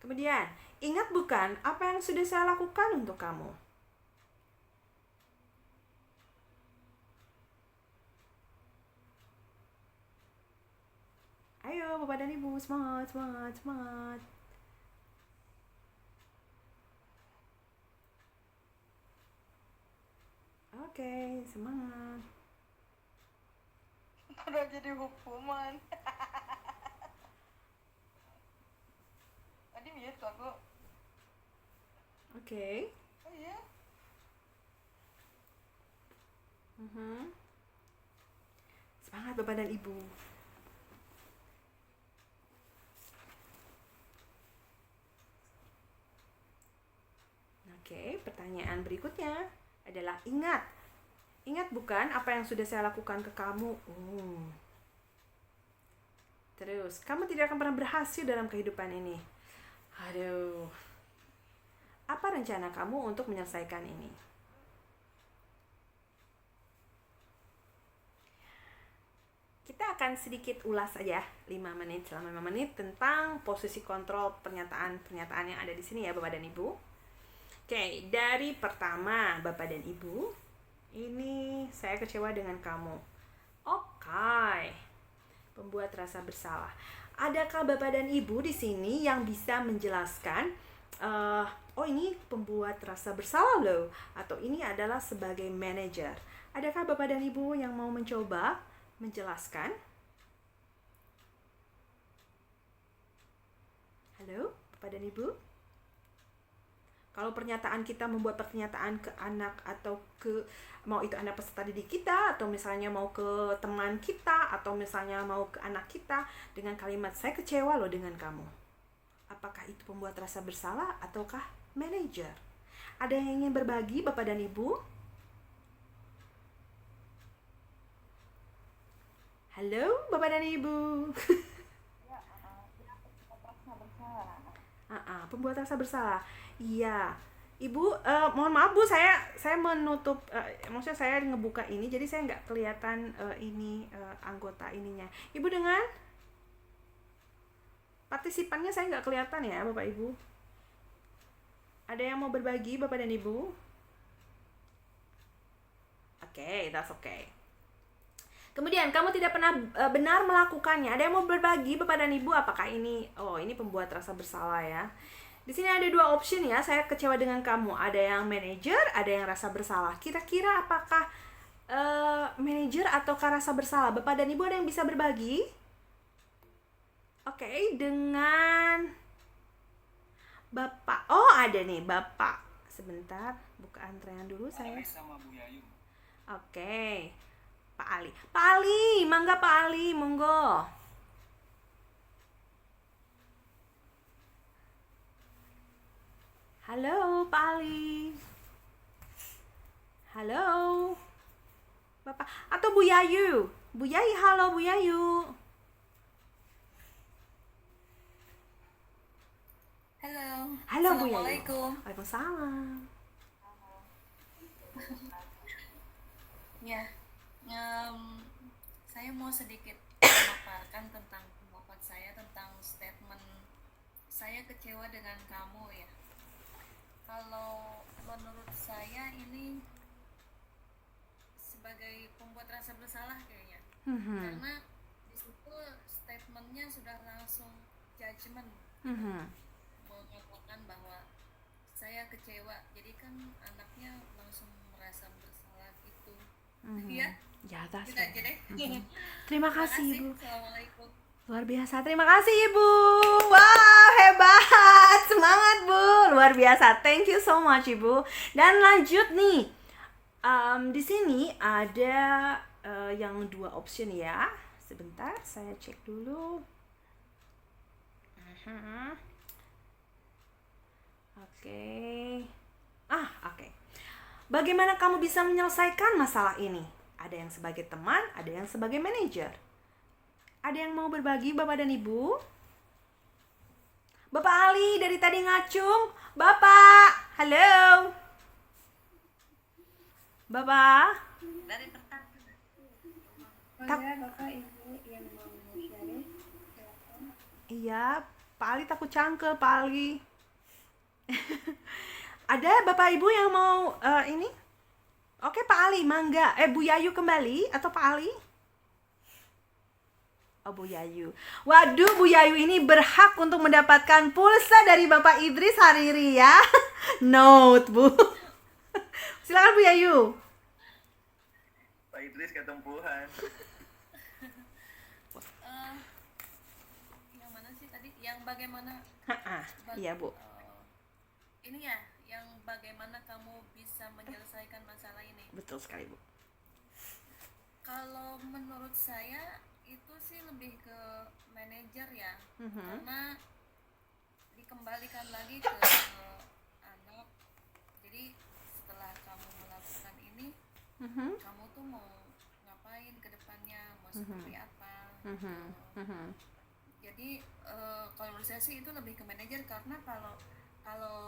Kemudian, ingat bukan apa yang sudah saya lakukan untuk kamu? Ayo Bapak dan Ibu, semangat, semangat, semangat. Oke, semangat. Udah jadi hukuman. Tadi mute tuh aku. Oke. Oh iya. Semangat Bapak dan Ibu. Oke, pertanyaan berikutnya adalah ingat. Ingat bukan apa yang sudah saya lakukan ke kamu? Terus, kamu tidak akan pernah berhasil dalam kehidupan ini. Aduh. Apa rencana kamu untuk menyelesaikan ini? Kita akan sedikit ulas aja 5 menit selama 5 menit tentang posisi kontrol pernyataan yang ada di sini ya Bapak dan Ibu. Oke, dari pertama Bapak dan Ibu, ini saya kecewa dengan kamu. Oke. Pembuat rasa bersalah. Adakah Bapak dan Ibu di sini yang bisa menjelaskan oh ini pembuat rasa bersalah loh, atau ini adalah sebagai manajer? Adakah Bapak dan Ibu yang mau mencoba menjelaskan? Halo, Bapak dan Ibu? Kalau pernyataan kita membuat pernyataan ke anak atau ke mau itu anak peserta didik kita, atau misalnya mau ke teman kita, atau misalnya mau ke anak kita dengan kalimat saya kecewa loh dengan kamu. Apakah itu pembuat rasa bersalah ataukah manajer? Ada yang ingin berbagi Bapak dan Ibu? Halo Bapak dan Ibu. Pembuat rasa bersalah. Iya. Ibu, mohon maaf Bu, saya menutup, maksudnya saya ngebuka ini, jadi saya nggak kelihatan ini anggota ininya. Ibu dengan partisipannya saya nggak kelihatan ya Bapak Ibu. Ada yang mau berbagi Bapak dan Ibu? Oke, that's okay. Kemudian kamu tidak pernah benar melakukannya. Ada yang mau berbagi Bapak dan Ibu apakah ini ini pembuat rasa bersalah ya. Di sini ada 2 option ya. Saya kecewa dengan kamu. Ada yang manajer, ada yang rasa bersalah. Kira-kira apakah manajer ataukah rasa bersalah? Bapak dan Ibu ada yang bisa berbagi? Oke, dengan Bapak. Oh, ada nih Bapak. Sebentar, buka antrean dulu saya. Sama Bu Yayu. Oke. Pak Ali. Pak Ali, mangga Pak Ali, monggo. Halo Pak Ali. Halo. Bapak atau Bu Yayu? Bu Yayu, halo Bu Yayu. Halo. Halo Bu Yayu. Assalamualaikum. Waalaikumsalam. Ya, saya mau sedikit memaparkan tentang pendapat saya tentang statement saya kecewa dengan kamu ya. Kalau menurut saya ini sebagai pembuat rasa bersalah kayaknya, karena di situ statementnya sudah langsung judgement, mengatakan bahwa saya kecewa, jadi kan anaknya langsung merasa bersalah gitu. Ya, Ya, gitu aja deh. Terima kasih Ibu. Assalamualaikum. Luar biasa, terima kasih Ibu. Wow, hebat, semangat Bu, luar biasa. Thank you so much Ibu. Dan lanjut nih, di sini ada yang 2 option ya. Sebentar, saya cek dulu. Oke. Bagaimana kamu bisa menyelesaikan masalah ini? Ada yang sebagai teman, ada yang sebagai manajer. Ada yang mau berbagi Bapak dan Ibu? Bapak Ali dari tadi ngacung. Bapak, halo. Bapak. Dari pertama. Bapak Ibu yang mau sharing, silakan. Iya, Pak Ali takut cangkel, Pak Ali. Ada Bapak Ibu yang mau ini? Oke, Pak Ali, mangga. Bu Yayu kembali atau Pak Ali? Oh, Bu Yayu. Waduh, Bu Yayu ini berhak untuk mendapatkan pulsa dari Bapak Idris hari ini ya. Note, Bu. Silakan Bu Yayu. Pak Idris ketumpuhan. Yang mana sih tadi? Yang bagaimana? Iya, Bu. Ini ya, yang bagaimana kamu bisa menyelesaikan masalah ini. Betul sekali, Bu. Kalau menurut saya itu sih lebih ke manajer ya, karena dikembalikan lagi ke anak Jadi kalau menurut saya sih itu lebih ke manajer, karena kalau kalau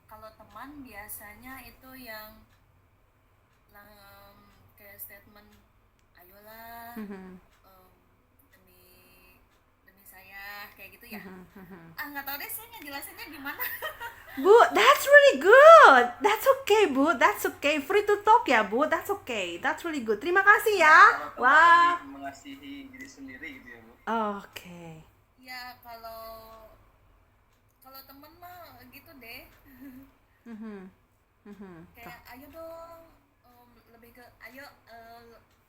kalau teman biasanya itu yang kayak statement ayolah, demi demi saya kayak gitu ya. Nggak tahu deh saya ngejelasinnya gimana. Bu, that's really good. That's okay, Bu. That's okay. Free to talk ya, Bu. That's okay. That's really good. Terima kasih ya. Kalau teman Wah. lebih mengasihi diri sendiri gitu ya, Bu. Oke. Ya kalau temen mah gitu deh. Kayak ayo dong, lebih ke ayo,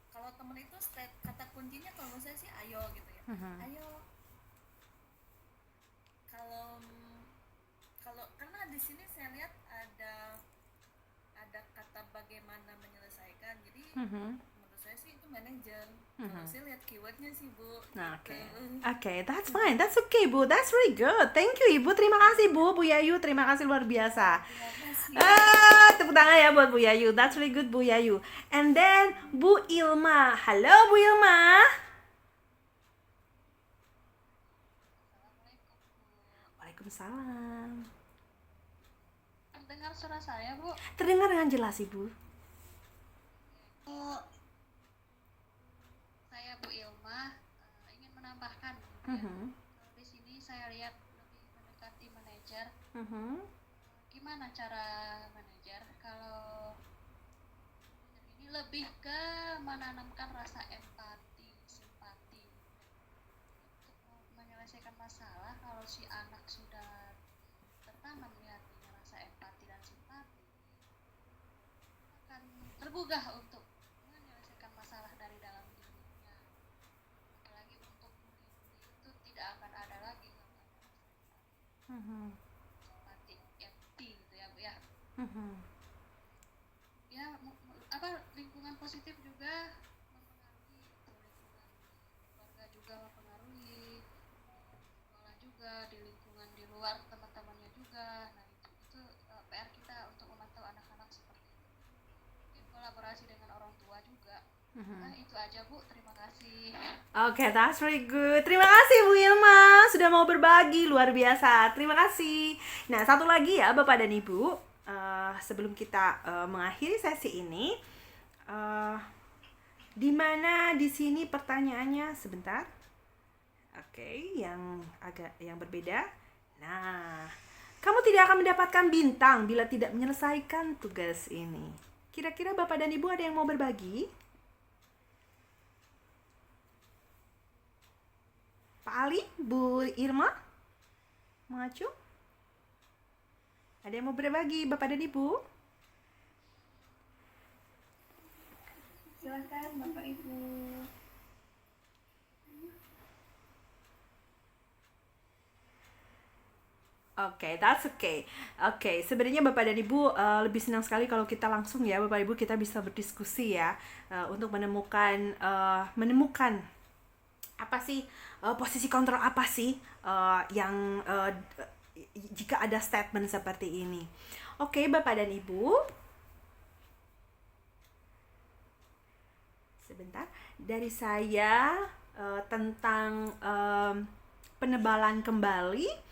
kalau temen itu kata kuncinya kalau menurut saya sih ayo gitu ya. Ayo, kalau kalau karena di sini saya lihat ada kata bagaimana menyelesaikan, jadi menurut saya sih itu manajer. Kalau saya lihat keywordnya sih, Bu. Oke. Gitu. Oke, that's fine. That's okay, Bu. That's really good. Thank you, Ibu. Terima kasih, Bu. Bu Yayu, terima kasih luar biasa. Tepuk tangan ya buat Bu Yayu. That's really good, Bu Yayu. And then Bu Ilma. Halo, Bu Ilma. Waalaikumsalam. Dengar suara saya, Bu? Terdengar dengan jelas, Ibu. Saya Bu Ilma, ingin menambahkan gitu ya. Di sini saya lihat lebih mendekati manajer. Gimana cara manajer kalau ini lebih ke menanamkan rasa empati, simpati untuk menyelesaikan masalah. Kalau si anak sudah tertanam di hatinya rasa empati dan simpati, akan tergugah untuk menyelesaikan masalah dari dalam dirinya. Apalagi untuk melindungi itu tidak akan ada lagi yang namanya simpati, empati gitu ya, Bu ya. Ya, lingkungan positif juga mempengaruhi, lingkungan keluarga juga mempengaruhi, sekolah juga, di lingkungan di luar teman-temannya juga. Nah itu PR kita untuk memantau anak-anak seperti itu. Mungkin kolaborasi dengan orang tua juga. Nah itu aja, Bu, terima kasih. Oke, that's really good. Terima kasih Bu Ilma sudah mau berbagi, luar biasa. Terima kasih. Nah, satu lagi ya Bapak dan Ibu, sebelum kita mengakhiri sesi ini, di mana di sini pertanyaannya sebentar. Oke, yang berbeda. Nah, kamu tidak akan mendapatkan bintang bila tidak menyelesaikan tugas ini. Kira-kira Bapak dan Ibu ada yang mau berbagi? Pak Ali, Bu Irma, mengacu? Ada yang mau berbagi, Bapak dan Ibu? Silakan Bapak Ibu. Oke, that's okay. Oke, sebenarnya Bapak dan Ibu lebih senang sekali kalau kita langsung ya, Bapak Ibu, kita bisa berdiskusi ya untuk menemukan apa sih posisi kontrol apa sih yang jika ada statement seperti ini. Oke, Bapak dan Ibu. Sebentar, dari saya tentang penebalan kembali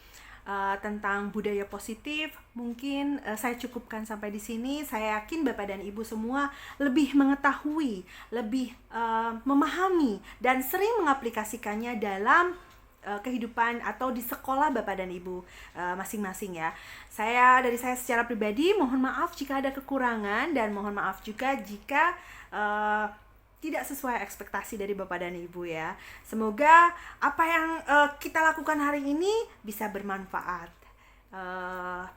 tentang budaya positif, mungkin saya cukupkan sampai di sini. Saya yakin Bapak dan Ibu semua lebih mengetahui, lebih memahami dan sering mengaplikasikannya dalam kehidupan atau di sekolah Bapak dan Ibu masing-masing ya. Dari saya secara pribadi mohon maaf jika ada kekurangan, dan mohon maaf juga jika tidak sesuai ekspektasi dari Bapak dan Ibu ya. Semoga apa yang kita lakukan hari ini bisa bermanfaat.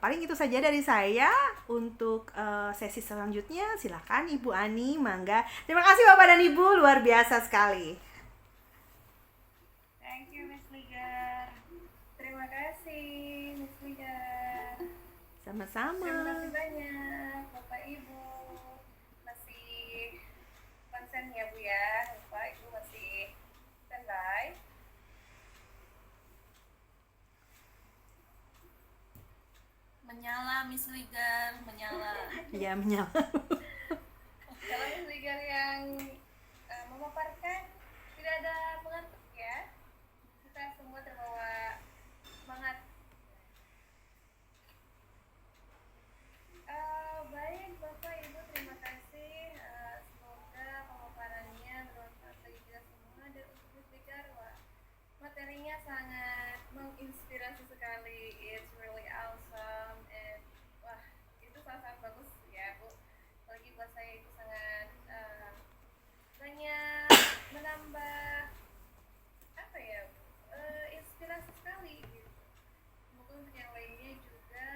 Paling itu saja dari saya. Untuk sesi selanjutnya silakan Ibu Ani, mangga. Terima kasih Bapak dan Ibu, luar biasa sekali. Thank you, Miss Ligar. Terima kasih, Miss Ligar. Sama-sama. Terima kasih banyak, Bapak Ibu. Masih konsen ya, Bu ya. Bapak Ibu masih standby. Menyala, Miss Ligar, menyala. Iya, menyala. Kalau Miss Ligar yang memaparkan tidak ada pengantuk menambah apa ya, inspirasi sekali gitu. Semoga untuk yang lainnya juga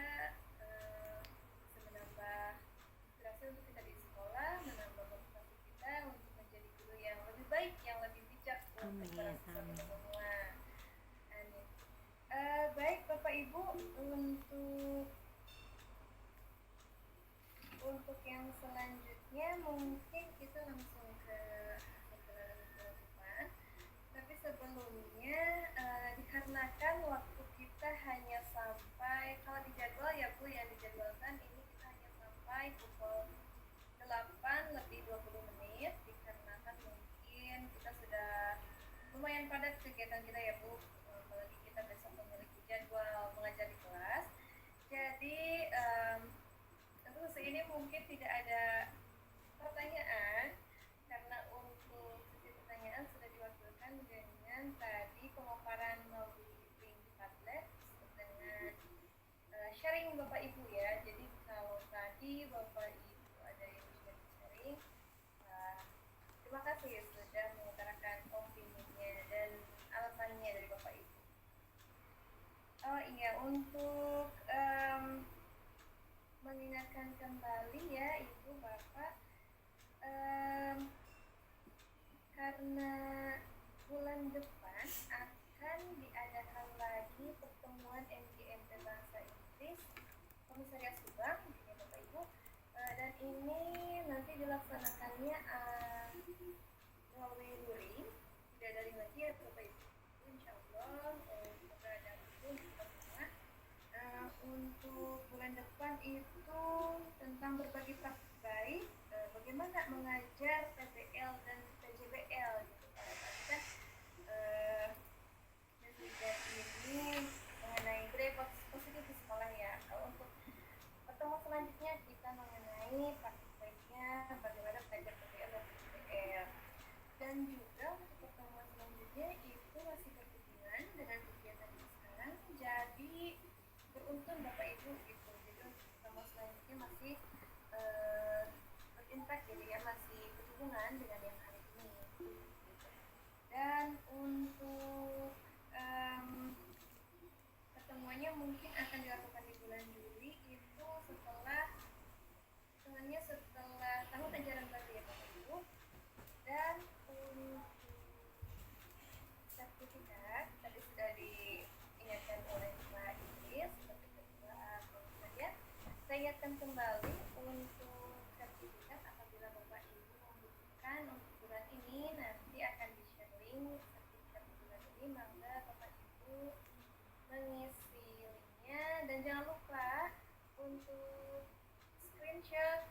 bisa menambah inspirasi untuk kita di sekolah, menambah motivasi kita untuk menjadi guru yang lebih baik, yang lebih bijak untuk para siswa kita semua. Amin. Baik Bapak Ibu, untuk yang selanjutnya mungkin kita langsung ke depan. Tapi sebelumnya dikarenakan waktu kita hanya sampai, kalau di jadwal ya Bu, yang dijadwalkan ini kita hanya sampai pukul 8 lebih 20 menit, dikarenakan mungkin kita sudah lumayan padat kegiatan kita ya Bu, apalagi kita besok memiliki jadwal mengajar di kelas. Jadi tentu ini mungkin tidak ada pertanyaan, karena untuk sesi pertanyaan sudah diwakilkan dengan tadi pemaparan melalui link Padlet dengan sharing Bapak Ibu ya. Jadi kalau tadi Bapak Ibu ada yang sudah sharing, terima kasih sudah mengutarakan opininya dan alasannya dari Bapak Ibu. Oh iya, untuk mengingatkan kembali ya Ibu Bapak, karena bulan depan akan diadakan lagi pertemuan MGMP Bahasa Inggris Komisariat Subang ya Bapak Ibu, dan ini nanti dilaksanakannya melalui luring, tidak daring lagi ya Bapak Ibu. Insyaallah semoga ada itu kita semua. Untuk bulan depan itu tentang berbagi praktik baik, bagaimana mengajar PBL dan PJBL gitu. Pada tadi kan ini mengenai budaya positif di sekolah ya. Kalau untuk pertemuan selanjutnya kita mengenai praktik baiknya bagaimana belajar PBL dan PJBL, dan juga untuk pertemuan selanjutnya itu masih berhubungan dengan kegiatan kita sekarang. Jadi beruntun Bapak Ibu gitu. Jadi untuk pertemuan selanjutnya masih berimpact jadi ya, masih berhubungan dengan yang hari ini gitu. Dan untuk pertemuannya mungkin akan dilakukan di bulan Juli itu setelah tahun ajaran baru ya Bapak Ibu. Dan untuk sertifikat tadi sudah diingatkan oleh Pak Idris seperti ketua komisariat. Saya ingatkan kembali untuk sertifikat, apabila Bapak Ibu membutuhkan untuk bulan ini nanti akan di-share link sertifikat bulan ini, maka Bapak Ibu mengisi linknya, dan jangan lupa untuk screenshot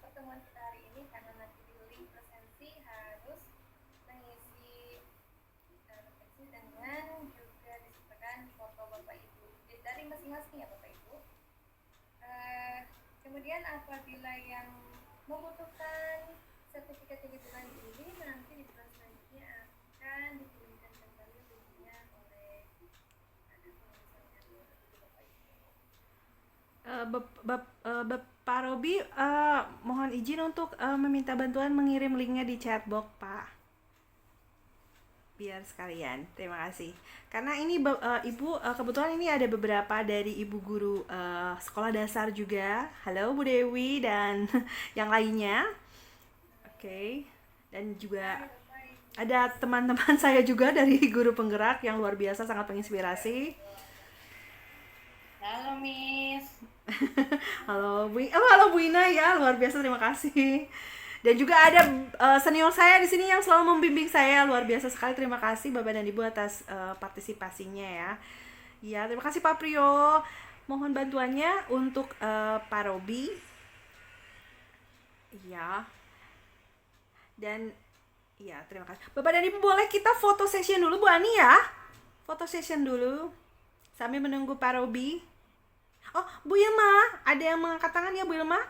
pertemuan kita hari ini, karena nanti di link presensi harus mengisi refleksi dengan juga disertakan foto Bapak Ibu dari masing-masing ya Bapak Ibu. Kemudian apabila yang membutuhkan sertifikat di bulan Juli, nanti di bulan selanjutnya akan dikirimkan kembali linknya oleh Bapak Robi, mohon izin untuk meminta bantuan mengirim linknya di chatbox Pak, biar sekalian. Terima kasih. Karena ini Ibu, kebetulan ini ada beberapa dari Ibu guru sekolah dasar juga. Halo Bu Dewi dan yang lainnya. Oke. Dan juga ada teman-teman saya juga dari guru penggerak yang luar biasa, sangat menginspirasi. Halo Miss. Halo Bu Ina ya, luar biasa, terima kasih. Dan juga ada senior saya di sini yang selalu membimbing saya, luar biasa sekali. Terima kasih Bapak dan Ibu atas partisipasinya ya. Ya, terima kasih Pak Priyo. Mohon bantuannya untuk Pak Robi. Iya. Dan iya, terima kasih. Bapak dan Ibu, boleh kita foto session dulu Bu Ani ya? Foto session dulu sambil menunggu Pak Robi. Oh, Bu Ilma, ada yang mengangkat tangan ya Bu Ilma?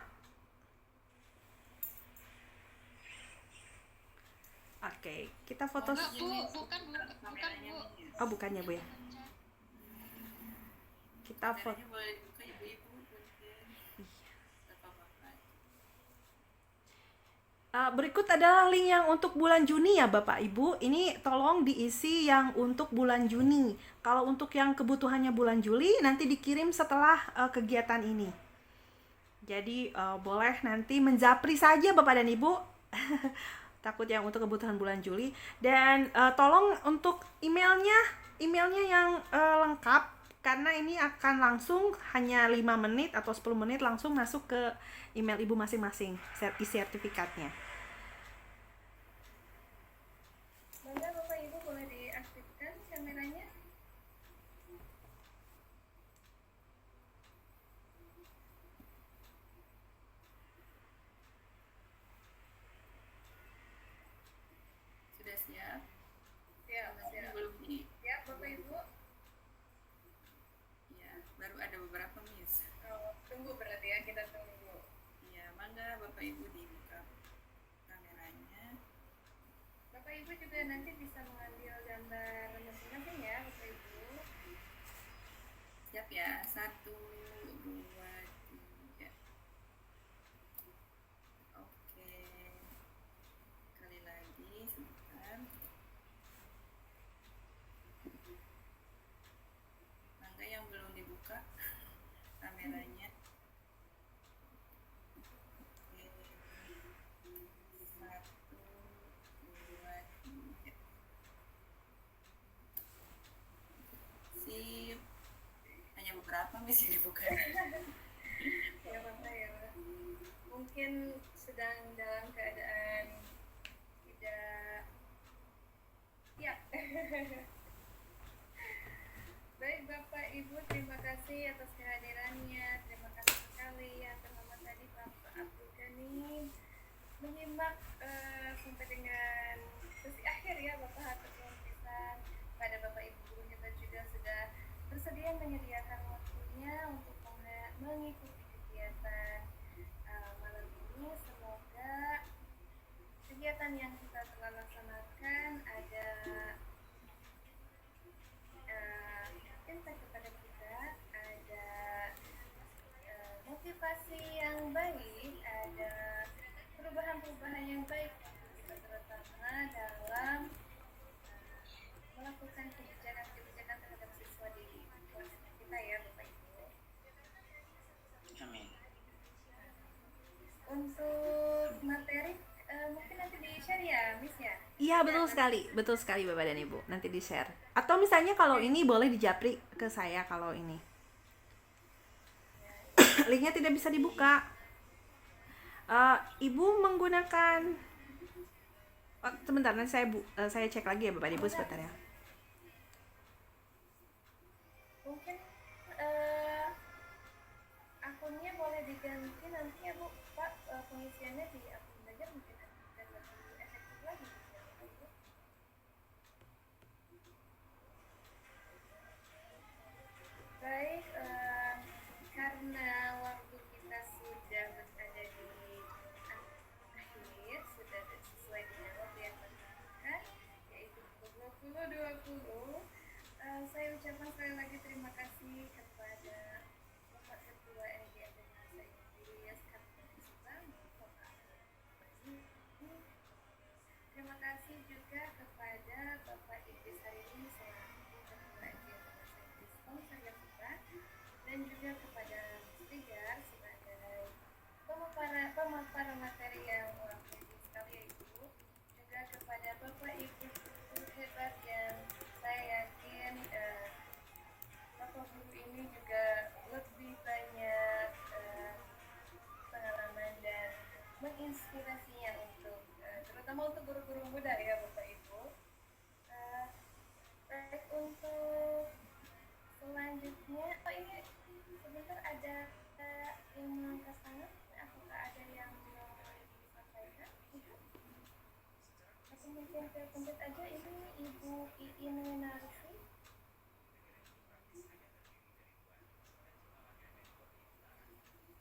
Oke, kita foto. Bukan Bu. Oh, bukannya Bu ya. Kita foto. Berikut adalah link yang untuk bulan Juni ya Bapak Ibu. Ini tolong diisi yang untuk bulan Juni. Kalau untuk yang kebutuhannya bulan Juli nanti dikirim setelah kegiatan ini. Jadi boleh nanti menjapri saja Bapak dan Ibu. Takut yang untuk kebutuhan bulan Juli. Dan tolong untuk emailnya yang lengkap, karena ini akan langsung hanya 5 menit atau 10 menit langsung masuk ke email Ibu masing-masing sertifikatnya. Bangga Bapak Ibu boleh diaktifkan kameranya. Sudah siap? Siap, siap. Belum nih? Siap Bapak Ibu. Ya, baru ada beberapa Miss. Tunggu berarti ya, kita tunggu. Ya, mangga Bapak Ibu dibuka kameranya. Bapak Ibu juga nanti bisa mengambil gambar masing-masing ya Bapak Ibu. Siap ya? 1, 2, 3. Oke. Kali lagi, sebentar. Mangga yang belum dibuka kameranya. Oke. 1, 2, 3. Sip. Hanya beberapa Miss yang dibuka. Ya Bapak ya. Mungkin sedang dalam keadaan tidak siap. Baik Bapak Ibu, terima kasih atas kehadirannya. Terima kasih sekali yang terhormat tadi Bapak Abdul Ghani menyimak sampai dengan sesi akhir ya Bapak. Hatur nuhun pisan pada Bapak Ibu guru kita juga sudah bersedia menyediakan waktunya untuk mengikuti kegiatan malam ini. Semoga kegiatan yang kita telah laksanakan ada insight kepada kita, ada motivasi yang baik, ada perubahan-perubahan yang baik kita, terutama dalam melakukan kebijakan-kebijakan terhadap siswa di kelas kita ya Bapak Ibu. Amin. Untuk materi mungkin nanti di-share ya Miss ya? Iya betul sekali Bapak dan Ibu, nanti di-share. Atau misalnya kalau ini boleh dijapri ke saya kalau ini. Linknya tidak bisa dibuka. Ibu menggunakan sebentar, nanti saya cek lagi ya Bapak dan Ibu sebentar ya. Mungkin akunnya boleh diganti nanti ya Bu, Pak, pengisiannya di akun belajar mungkin akan lebih efektif lagi ya Bapak Ibu. Baik, karena waktu kita sudah berada di akhir, sudah sesuai dengan waktu yang ditentukan, yaitu pukul 20.20. Saya ucapkan sekali lagi terima kasih kepada Bapak Ketua NGM dan Bahasa Inggris Kabupaten Subang, Bapak Aziz. Terima kasih juga kepada Bapak Idris Harini selaku Ketua NGM dan Bahasa Inggris Komisariat Subang, dan juga kepada Stigar sebagai pemaparan materi yang penting sekali ya Ibu. Juga kepada Bapak Ibu guru hebat yang saya yakin Bapak guru ini juga lebih banyak pengalaman dan menginspirasinya untuk terutama untuk guru-guru muda ya Bapak Ibu. Baik, untuk selanjutnya, ini sebentar ada yang mengangkat tangan. Apakah ada yang mau disampaikan? Atau mungkin saya tempat aja, ini Ibu Iin Winarsi.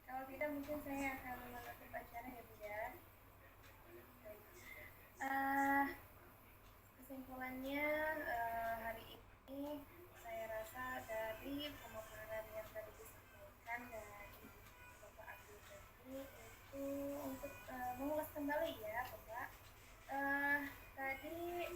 Kalau tidak mungkin saya akan menutup acara ya Bu ya. Kesimpulannya hari ini saya rasa dari pemaparan yang tadi disampaikan dari Bapak Abdul Ghani itu untuk mengulas kembali ya Bapak. Tadi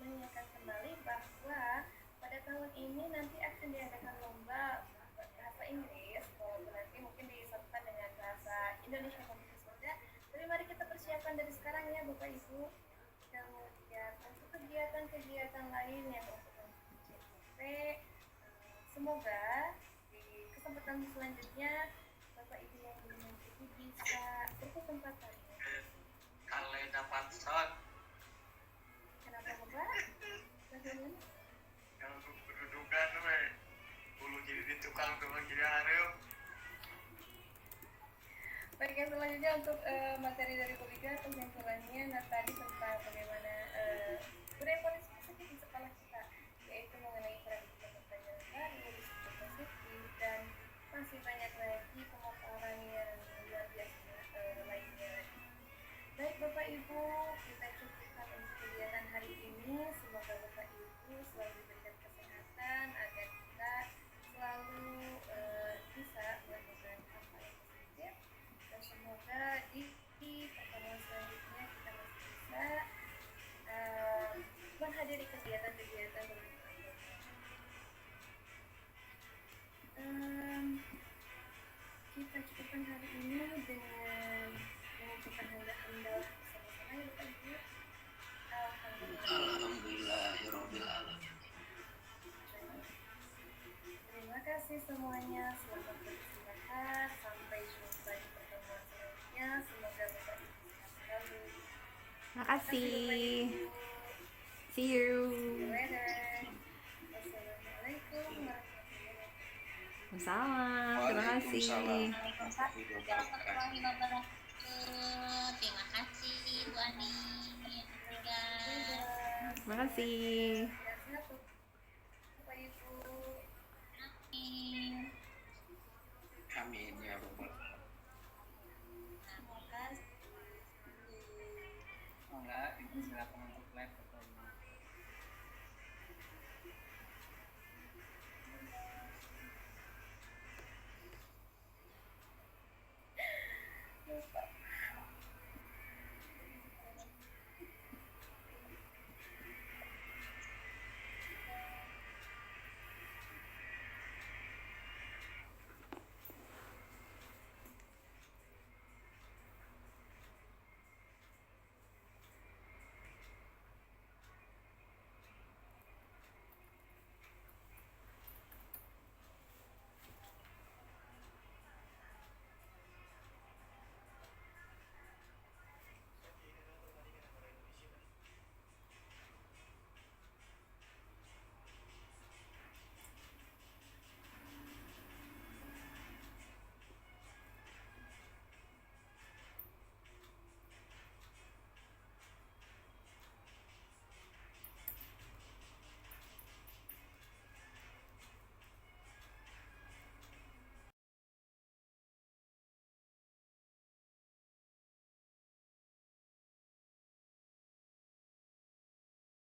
mengingatkan kembali bahwa pada tahun ini nanti akan diadakan lomba bahasa Inggris, walaupun nanti mungkin disatukan dengan bahasa Indonesia Komunitas Sunda. Tapi mari kita persiapkan dari sekarang ya Bapak Ibu. Kemudian untuk kegiatan-kegiatan lain yang untuk CIP, semoga di kesempatan selanjutnya Bapak Ibu yang mengikuti bisa berkesempatan. Kalau dapat shot, Kenapa Bapak? Bagaimana? kalau kedudukan we, bulu jadi di tukang tuh jadi harus. Baik, yang selanjutnya untuk materi dari Kopiga kesimpulannya, nah tadi tentang bagaimana budaya positif di sekolah kita, yaitu mengenai paradigma pembelajaran baru, disiplin positif, dan masih banyak lagi pemaparan yang luar biasa lainnya. Baik Bapak Ibu, kita cukupkan untuk kegiatan hari ini. Semoga Bapak Ibu selalu diberikan kesehatan agar kita selalu bisa melakukan apa yang positif, dan semoga di pertemuan selanjutnya kita masih bisa menghadiri kegiatan-kegiatan bermanfaat. Kita cukupkan hari ini dengan mengucapkan hamdalah bersama-sama ya Bapak Ibu. Alhamdulillahirabbil alamin. Terima kasih semuanya, selamat beristirahat, sampai jumpa di pertemuan selanjutnya. Semoga Bapak Ibu sehat selalu. Makasih. See you. See you later. Wassalamualaikum warahmatullahi wabarakatuh. Salam. Terima kasih. Waalaikumsalam warahmatullahi wabarakatuh. Terima kasih Bu Ani. Tiga. Terima kasih. Sehat-sehat Bapak Ibu. Amin. Amin ya rabbal